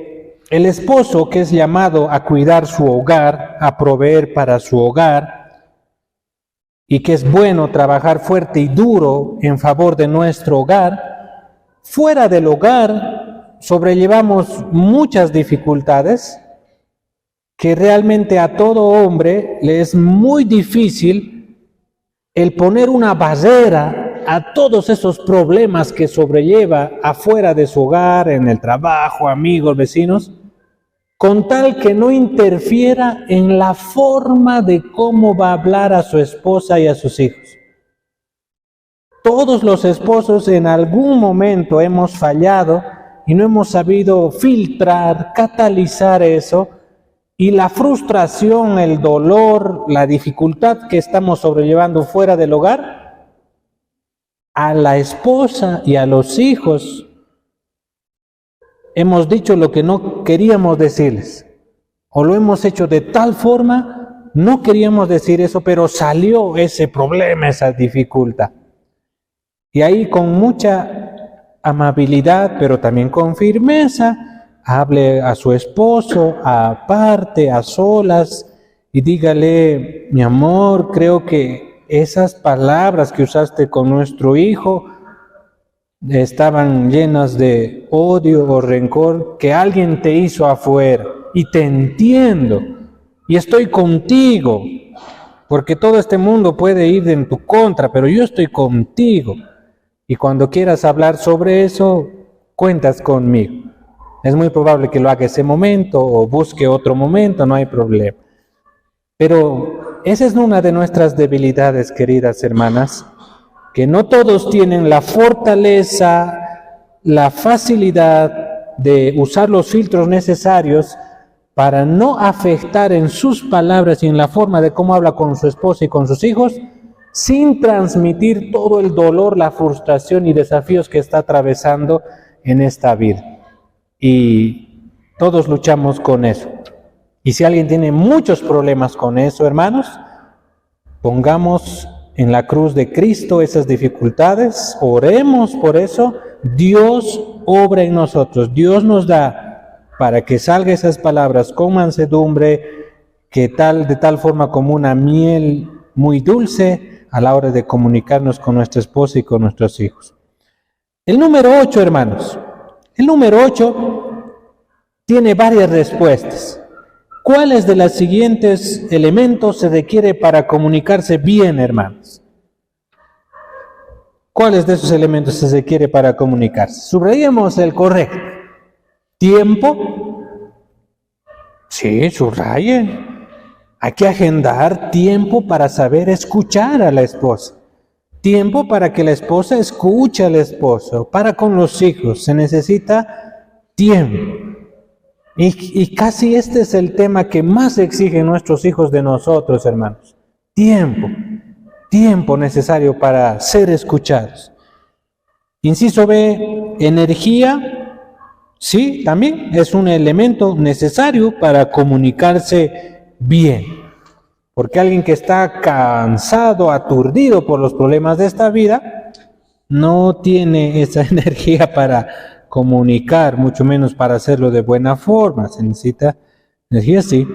S1: el esposo que es llamado a cuidar su hogar, a proveer para su hogar, y que es bueno trabajar fuerte y duro en favor de nuestro hogar, fuera del hogar sobrellevamos muchas dificultades que realmente a todo hombre le es muy difícil el poner una barrera a todos esos problemas que sobrelleva afuera de su hogar, en el trabajo, amigos, vecinos, con tal que no interfiera en la forma de cómo va a hablar a su esposa y a sus hijos. Todos los esposos en algún momento hemos fallado y no hemos sabido filtrar, catalizar eso, y la frustración, el dolor, la dificultad que estamos sobrellevando fuera del hogar, a la esposa y a los hijos hemos dicho lo que no queríamos decirles, o lo hemos hecho de tal forma, no queríamos decir eso, pero salió ese problema, esa dificultad. Y ahí con mucha amabilidad, pero también con firmeza, hable a su esposo, aparte, a solas, y dígale, mi amor, creo que esas palabras que usaste con nuestro hijo estaban llenas de odio o rencor que alguien te hizo afuera, y te entiendo, y estoy contigo, porque todo este mundo puede ir en tu contra, pero yo estoy contigo, y cuando quieras hablar sobre eso, cuentas conmigo. Es muy probable que lo haga ese momento, o busque otro momento, no hay problema. Pero esa es una de nuestras debilidades, queridas hermanas, que no todos tienen la fortaleza, la facilidad de usar los filtros necesarios para no afectar en sus palabras y en la forma de cómo habla con su esposa y con sus hijos, sin transmitir todo el dolor, la frustración y desafíos que está atravesando en esta vida. Y todos luchamos con eso. Y si alguien tiene muchos problemas con eso, hermanos, pongamos en la cruz de Cristo esas dificultades, oremos por eso, Dios obra en nosotros, Dios nos da para que salgan esas palabras con mansedumbre, de tal forma como una miel muy dulce a la hora de comunicarnos con nuestra esposa y con nuestros hijos. El número 8, hermanos. El número 8 tiene varias respuestas. ¿Cuáles de los siguientes elementos se requiere para comunicarse bien, hermanos? ¿Cuáles de esos elementos se requiere para comunicarse? Subrayemos el correcto. ¿Tiempo? Sí, subrayen. Hay que agendar tiempo para saber escuchar a la esposa. Tiempo para que la esposa escuche al esposo. Para con los hijos se necesita tiempo. Y casi este es el tema que más exigen nuestros hijos de nosotros, hermanos. Tiempo. Tiempo necesario para ser escuchados. Inciso B, energía. Sí, también es un elemento necesario para comunicarse bien. Porque alguien que está cansado, aturdido por los problemas de esta vida, no tiene esa energía para comunicar, mucho menos para hacerlo de buena forma. Se necesita energía, sí.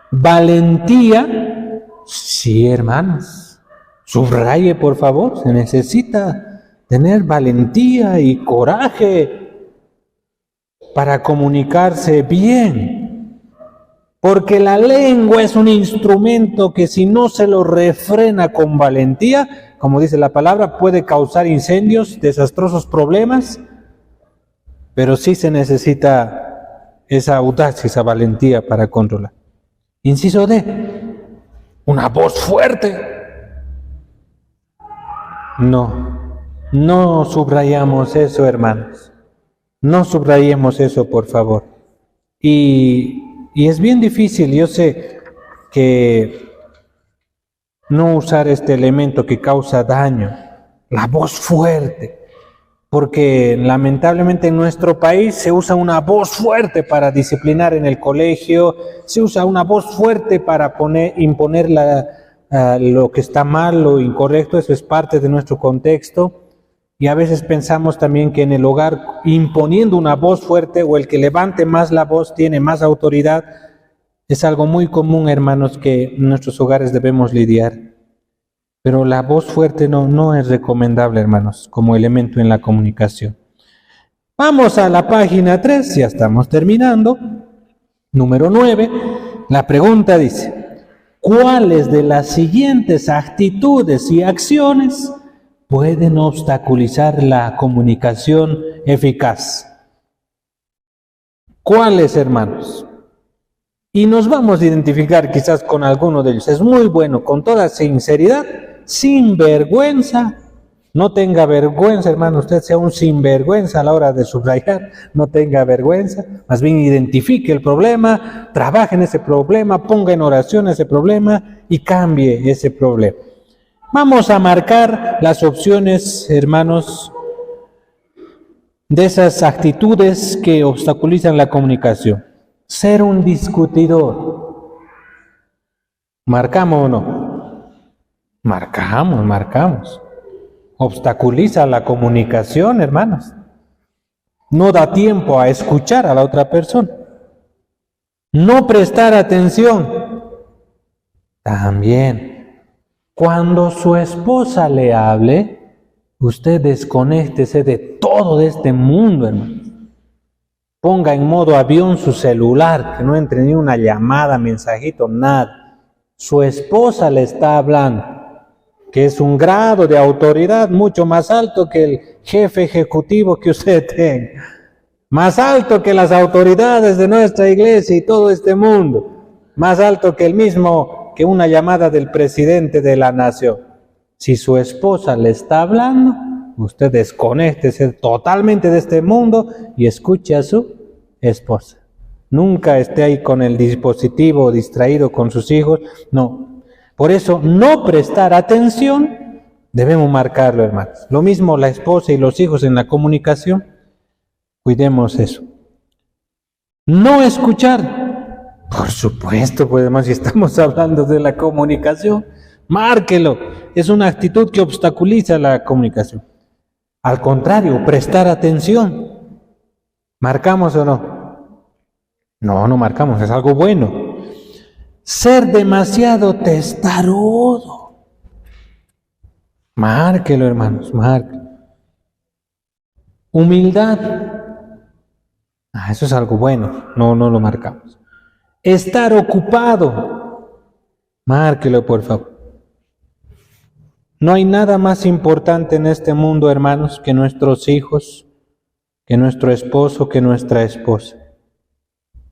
S1: Valentía, sí, hermanos. Subraye, por favor, se necesita tener valentía y coraje para comunicarse bien, porque la lengua es un instrumento que si no se lo refrena con valentía, como dice la palabra, puede causar incendios, desastrosos problemas, pero sí se necesita esa audacia, esa valentía para controlar. Inciso D, una voz fuerte. No subrayamos eso, hermanos. No subrayemos eso, por favor. Y es bien difícil, yo sé, que no usar este elemento que causa daño, la voz fuerte, porque lamentablemente en nuestro país se usa una voz fuerte para disciplinar en el colegio, se usa una voz fuerte para imponer lo que está mal, lo incorrecto, eso es parte de nuestro contexto. Y a veces pensamos también que en el hogar, imponiendo una voz fuerte o el que levante más la voz tiene más autoridad, es algo muy común, hermanos, que en nuestros hogares debemos lidiar. Pero la voz fuerte no es recomendable, hermanos, como elemento en la comunicación. Vamos a la página 3, ya estamos terminando. Número 9, la pregunta dice: ¿cuáles de las siguientes actitudes y acciones pueden obstaculizar la comunicación eficaz? ¿Cuáles, hermanos? Y nos vamos a identificar quizás con alguno de ellos. Es muy bueno, con toda sinceridad, sin vergüenza. No tenga vergüenza, hermano, usted sea un sinvergüenza a la hora de subrayar, no tenga vergüenza, más bien identifique el problema, trabaje en ese problema, ponga en oración ese problema y cambie ese problema. Vamos a marcar las opciones, hermanos, de esas actitudes que obstaculizan la comunicación. Ser un discutidor. ¿Marcamos o no? Marcamos. Obstaculiza la comunicación, hermanos. No da tiempo a escuchar a la otra persona. No prestar atención. También. Cuando su esposa le hable, usted desconéctese de todo de este mundo, hermano. Ponga en modo avión su celular, que no entre ni una llamada, mensajito, nada. Su esposa le está hablando, que es un grado de autoridad mucho más alto que el jefe ejecutivo que usted tenga. Más alto que las autoridades de nuestra iglesia y todo este mundo. Más alto que que una llamada del presidente de la nación. Si su esposa le está hablando, usted desconéctese totalmente de este mundo y escuche a su esposa. Nunca esté ahí con el dispositivo distraído con sus hijos. No. Por eso, no prestar atención, debemos marcarlo, hermanos. Lo mismo la esposa y los hijos en la comunicación. Cuidemos eso. No escuchar. Por supuesto, pues además si estamos hablando de la comunicación, márquelo. Es una actitud que obstaculiza la comunicación. Al contrario, prestar atención. ¿Marcamos o no? No, no marcamos, es algo bueno. Ser demasiado testarudo. Márquelo, hermanos, márquelo. Humildad. Eso es algo bueno, no lo marcamos. Estar ocupado. Márquelo, por favor. No hay nada más importante en este mundo, hermanos, que nuestros hijos, que nuestro esposo, que nuestra esposa.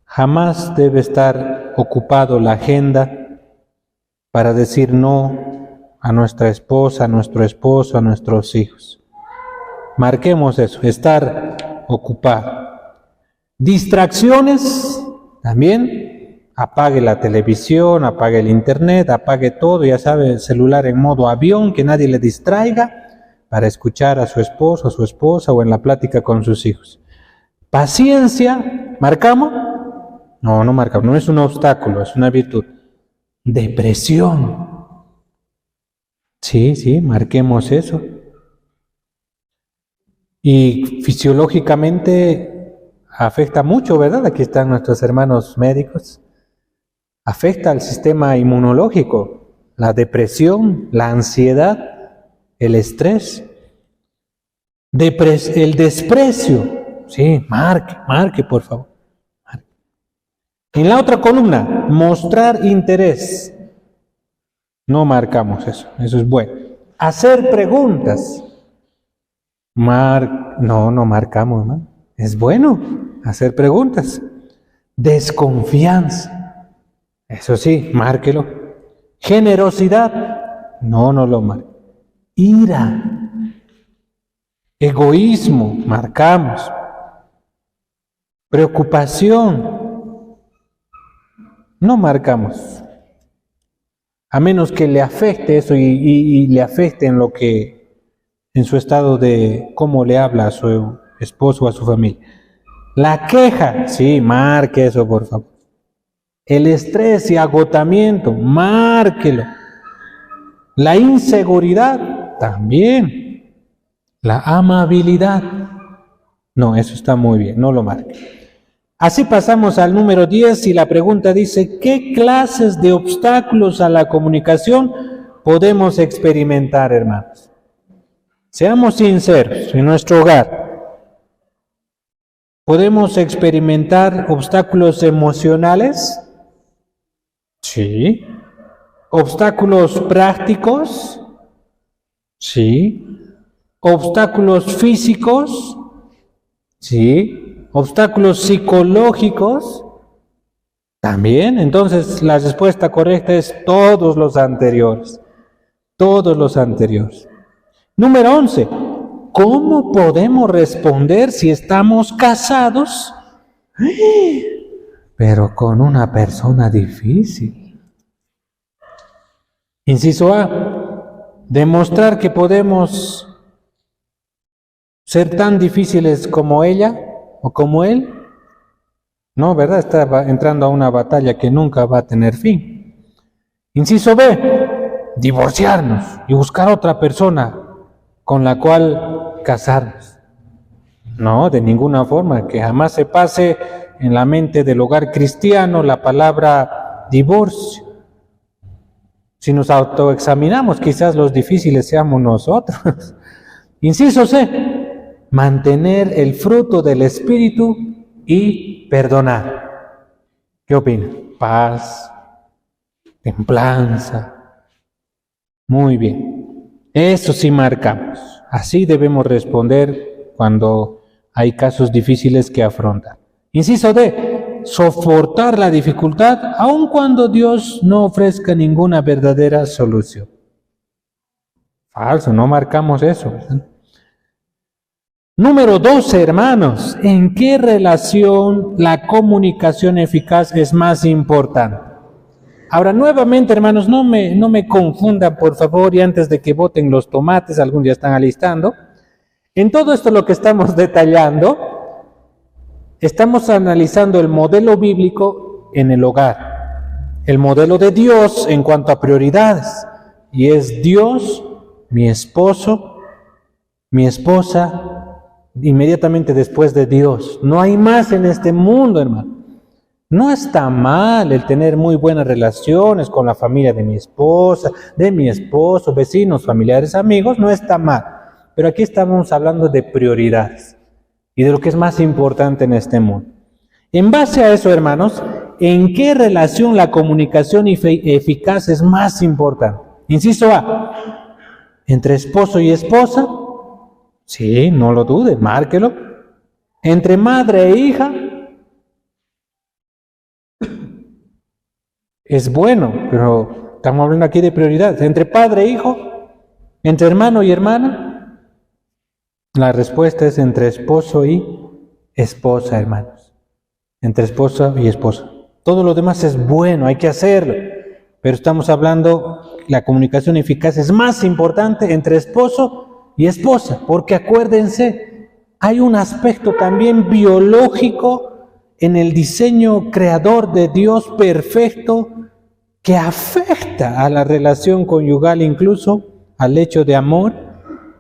S1: Jamás debe estar ocupado la agenda para decir no a nuestra esposa, a nuestro esposo, a nuestros hijos. Marquemos eso, estar ocupado. Distracciones, también apague la televisión, apague el internet, apague todo, ya sabe, el celular en modo avión, que nadie le distraiga para escuchar a su esposo, a su esposa o en la plática con sus hijos. Paciencia, ¿marcamos? No marcamos, no es un obstáculo, es una virtud. Depresión. Sí, marquemos eso. Y fisiológicamente afecta mucho, ¿verdad? Aquí están nuestros hermanos médicos. Afecta al sistema inmunológico, la depresión, la ansiedad, el estrés, el desprecio. Sí, marque, por favor. Marque. En la otra columna, mostrar interés. No marcamos eso es bueno. Hacer preguntas. No marcamos, ¿no? Es bueno hacer preguntas. Desconfianza. Eso sí, márquelo. Generosidad. No lo marque. Ira. Egoísmo. Marcamos. Preocupación. No marcamos. A menos que le afecte eso y le afecte en su estado de cómo le habla a su esposo o a su familia. La queja, sí, marque eso, por favor. El estrés y agotamiento, márquelo. La inseguridad, también. La amabilidad. No, eso está muy bien, no lo marque. Así pasamos al número 10 y la pregunta dice, ¿qué clases de obstáculos a la comunicación podemos experimentar, hermanos? Seamos sinceros, en nuestro hogar, ¿podemos experimentar obstáculos emocionales? Sí. ¿Obstáculos prácticos? Sí. ¿Obstáculos físicos? Sí. ¿Obstáculos psicológicos? También. Entonces, la respuesta correcta es todos los anteriores. Todos los anteriores. Número 11. ¿Cómo podemos responder si estamos casados, pero con una persona difícil? Inciso A. Demostrar que podemos ser tan difíciles como ella o como él. No, ¿verdad? Está entrando a una batalla que nunca va a tener fin. Inciso B. Divorciarnos y buscar otra persona con la cual casarnos. No, de ninguna forma, que jamás se pase en la mente del hogar cristiano la palabra divorcio. Si nos autoexaminamos, quizás los difíciles seamos nosotros. Inciso C, mantener el fruto del Espíritu y perdonar. ¿Qué opinan? Paz, templanza. Muy bien. Eso sí marcamos. Así debemos responder cuando hay casos difíciles que afrontar. Inciso D, soportar la dificultad aun cuando Dios no ofrezca ninguna verdadera solución. Falso, no marcamos eso. Número 12, hermanos, ¿en qué relación la comunicación eficaz es más importante? Ahora, nuevamente, hermanos, no me confundan, por favor, y antes de que boten los tomates, algunos ya están alistando. En todo esto lo que estamos detallando, estamos analizando el modelo bíblico en el hogar, el modelo de Dios en cuanto a prioridades, y es Dios, mi esposo, mi esposa, inmediatamente después de Dios. No hay más en este mundo, hermano. No está mal el tener muy buenas relaciones con la familia de mi esposa, de mi esposo, vecinos, familiares, amigos, no está mal. Pero aquí estamos hablando de prioridades y de lo que es más importante en este mundo. En base a eso, hermanos, ¿en qué relación la comunicación eficaz es más importante? Inciso A, ¿entre esposo y esposa? Sí, no lo dude, márquelo. ¿Entre madre e hija? Es bueno, pero estamos hablando aquí de prioridades. ¿Entre padre e hijo? ¿Entre hermano y hermana? La respuesta es entre esposo y esposa, hermanos. Entre esposa y esposa. Todo lo demás es bueno, hay que hacerlo. Pero estamos hablando, la comunicación eficaz es más importante entre esposo y esposa. Porque acuérdense, hay un aspecto también biológico en el diseño creador de Dios perfecto que afecta a la relación conyugal, incluso al hecho de amor,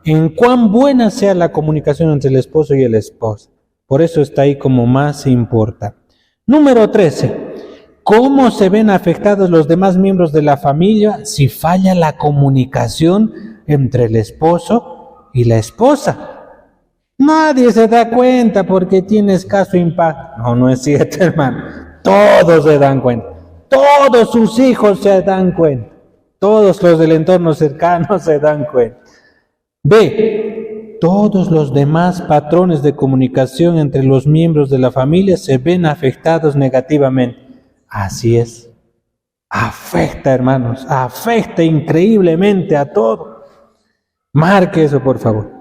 S1: en cuán buena sea la comunicación entre el esposo y la esposa. Por eso está ahí como más importante. Número 13. ¿Cómo se ven afectados los demás miembros de la familia si falla la comunicación entre el esposo y la esposa? Nadie se da cuenta porque tiene escaso impacto. No, no es cierto, hermano. Todos se dan cuenta. Todos sus hijos se dan cuenta. Todos los del entorno cercano se dan cuenta. B. Todos los demás patrones de comunicación entre los miembros de la familia se ven afectados negativamente. Así es. Afecta, hermanos. Afecta increíblemente a todo. Marque eso, por favor.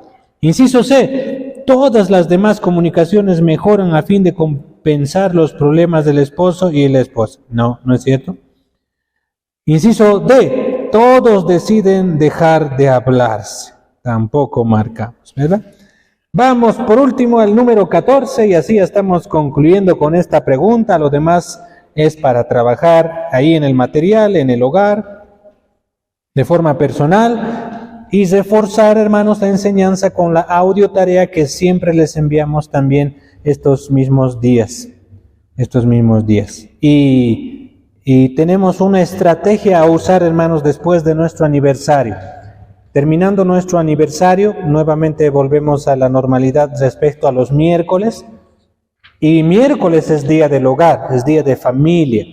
S1: Inciso C. Todas las demás comunicaciones mejoran a fin de compensar los problemas del esposo y la esposa. No, no es cierto. Inciso D. Todos deciden dejar de hablarse. Tampoco marcamos, ¿verdad? Vamos por último al número 14 y así estamos concluyendo con esta pregunta. Lo demás es para trabajar ahí en el material, en el hogar, de forma personal y reforzar, hermanos, la enseñanza con la audio tarea que siempre les enviamos también estos mismos días. Y tenemos una estrategia a usar, hermanos, después de nuestro aniversario. Terminando nuestro aniversario, nuevamente volvemos a la normalidad respecto a los miércoles. Y miércoles es día del hogar, es día de familia.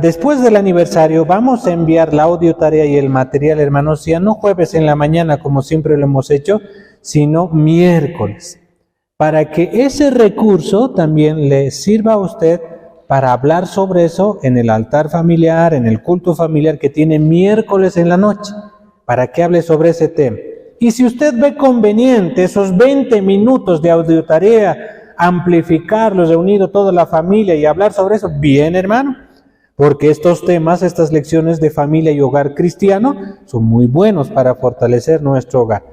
S1: Después del aniversario vamos a enviar la audio tarea y el material, hermanos, ya no jueves en la mañana como siempre lo hemos hecho, sino miércoles. Para que ese recurso también le sirva a usted para hablar sobre eso en el altar familiar, en el culto familiar que tiene miércoles en la noche. Para que hable sobre ese tema. Y si usted ve conveniente esos 20 minutos de audio tarea, amplificarlos, reunido toda la familia y hablar sobre eso, bien, hermano, porque estos temas, estas lecciones de familia y hogar cristiano son muy buenos para fortalecer nuestro hogar.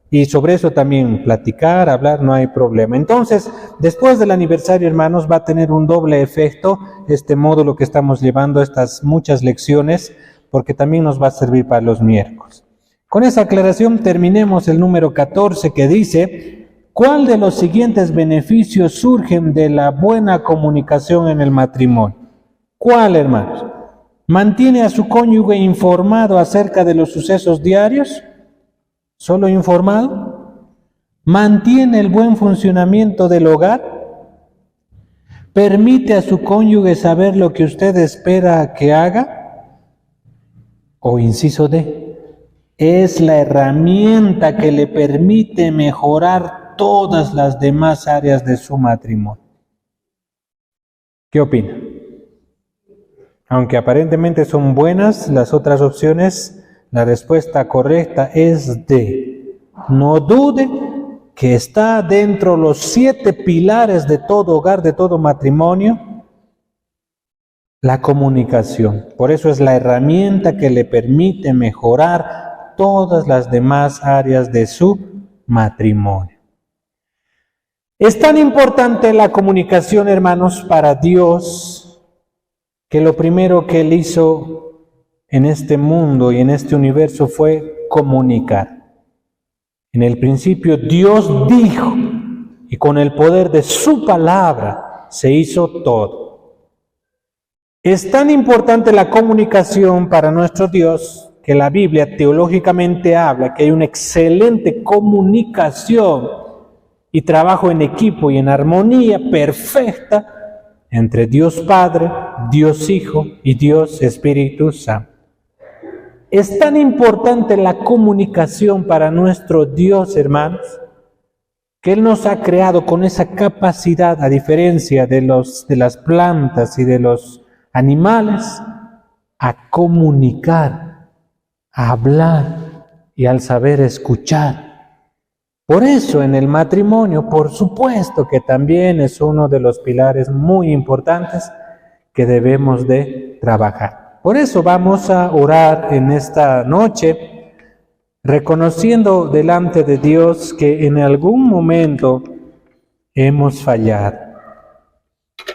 S1: Y sobre eso también platicar, hablar, no hay problema. Entonces, después del aniversario, hermanos, va a tener un doble efecto este módulo que estamos llevando, estas muchas lecciones, porque también nos va a servir para los miércoles. Con esa aclaración terminemos el número 14 que dice: ¿cuál de los siguientes beneficios surgen de la buena comunicación en el matrimonio? ¿Cuál, hermanos? ¿Mantiene a su cónyuge informado acerca de los sucesos diarios? ¿Solo informado? ¿Mantiene el buen funcionamiento del hogar? ¿Permite a su cónyuge saber lo que usted espera que haga? O inciso D, es la herramienta que le permite mejorar todas las demás áreas de su matrimonio. ¿Qué opina? Aunque aparentemente son buenas las otras opciones, la respuesta correcta es D. No dude que está dentro de los 7 pilares de todo hogar, de todo matrimonio, la comunicación. Por eso es la herramienta que le permite mejorar todas las demás áreas de su matrimonio. Es tan importante la comunicación, hermanos, para Dios, que lo primero que Él hizo en este mundo y en este universo fue comunicar. En el principio Dios dijo, y con el poder de su palabra se hizo todo. Es tan importante la comunicación para nuestro Dios que la Biblia teológicamente habla que hay una excelente comunicación y trabajo en equipo y en armonía perfecta entre Dios Padre, Dios Hijo y Dios Espíritu Santo. Es tan importante la comunicación para nuestro Dios, hermanos, que Él nos ha creado con esa capacidad, a diferencia de las plantas y de los animales, a comunicar, a hablar y al saber escuchar. Por eso en el matrimonio, por supuesto que también es uno de los pilares muy importantes que debemos de trabajar. Por eso vamos a orar en esta noche, reconociendo delante de Dios que en algún momento hemos fallado.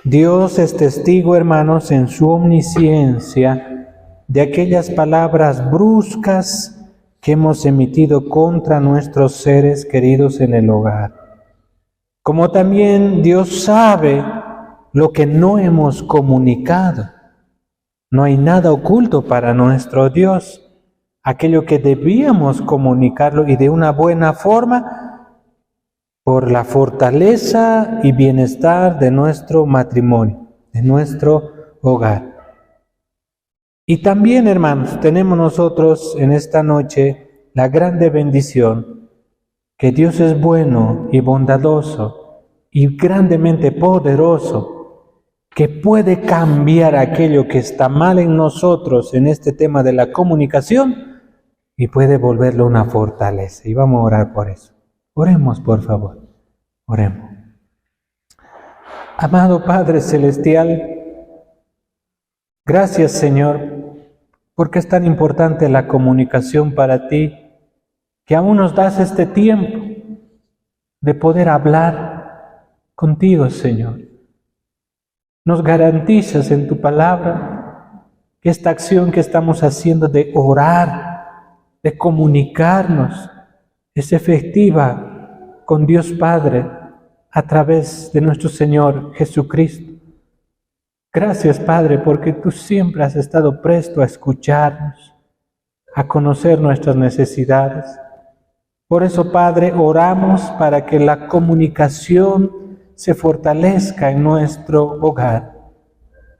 S1: Dios es testigo, hermanos, en su omnisciencia de aquellas palabras bruscas que hemos emitido contra nuestros seres queridos en el hogar. Como también Dios sabe lo que no hemos comunicado. No hay nada oculto para nuestro Dios. Aquello que debíamos comunicarlo y de una buena forma por la fortaleza y bienestar de nuestro matrimonio, de nuestro hogar. Y también, hermanos, tenemos nosotros en esta noche la grande bendición que Dios es bueno y bondadoso y grandemente poderoso, que puede cambiar aquello que está mal en nosotros en este tema de la comunicación y puede volverlo una fortaleza. Y vamos a orar por eso. Oremos, por favor. Oremos. Amado Padre Celestial, gracias, Señor, porque es tan importante la comunicación para ti, que aún nos das este tiempo de poder hablar contigo, Señor. Nos garantizas en tu palabra que esta acción que estamos haciendo de orar, de comunicarnos, es efectiva con Dios Padre a través de nuestro Señor Jesucristo. Gracias, Padre, porque tú siempre has estado presto a escucharnos, a conocer nuestras necesidades. Por eso, Padre, oramos para que la comunicación se fortalezca en nuestro hogar.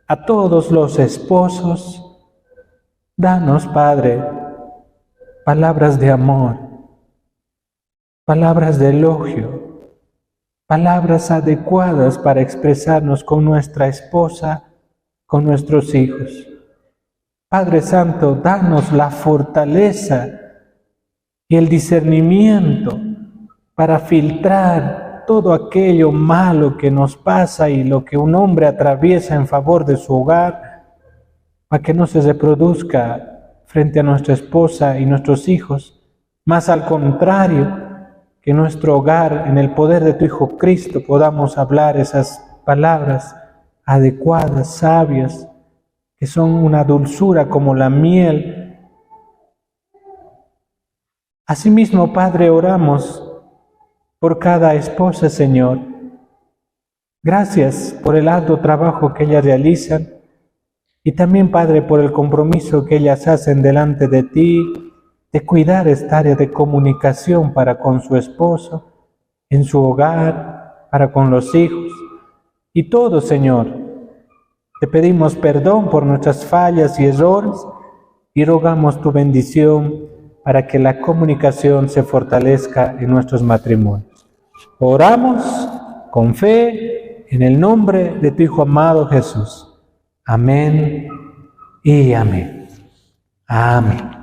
S1: A todos los esposos, danos, Padre, palabras de amor, palabras de elogio, palabras adecuadas para expresarnos con nuestra esposa, con nuestros hijos. Padre Santo, danos la fortaleza y el discernimiento para filtrar todo aquello malo que nos pasa y lo que un hombre atraviesa en favor de su hogar, para que no se reproduzca frente a nuestra esposa y nuestros hijos. Más al contrario, que en nuestro hogar, en el poder de tu Hijo Cristo, podamos hablar esas palabras adecuadas, sabias, que son una dulzura como la miel. Asimismo, Padre, oramos por cada esposa, Señor. Gracias por el arduo trabajo que ellas realizan y también, Padre, por el compromiso que ellas hacen delante de ti, de cuidar esta área de comunicación para con su esposo, en su hogar, para con los hijos. Y todo, Señor, te pedimos perdón por nuestras fallas y errores y rogamos tu bendición para que la comunicación se fortalezca en nuestros matrimonios. Oramos con fe en el nombre de tu Hijo amado Jesús. Amén y amén. Amén.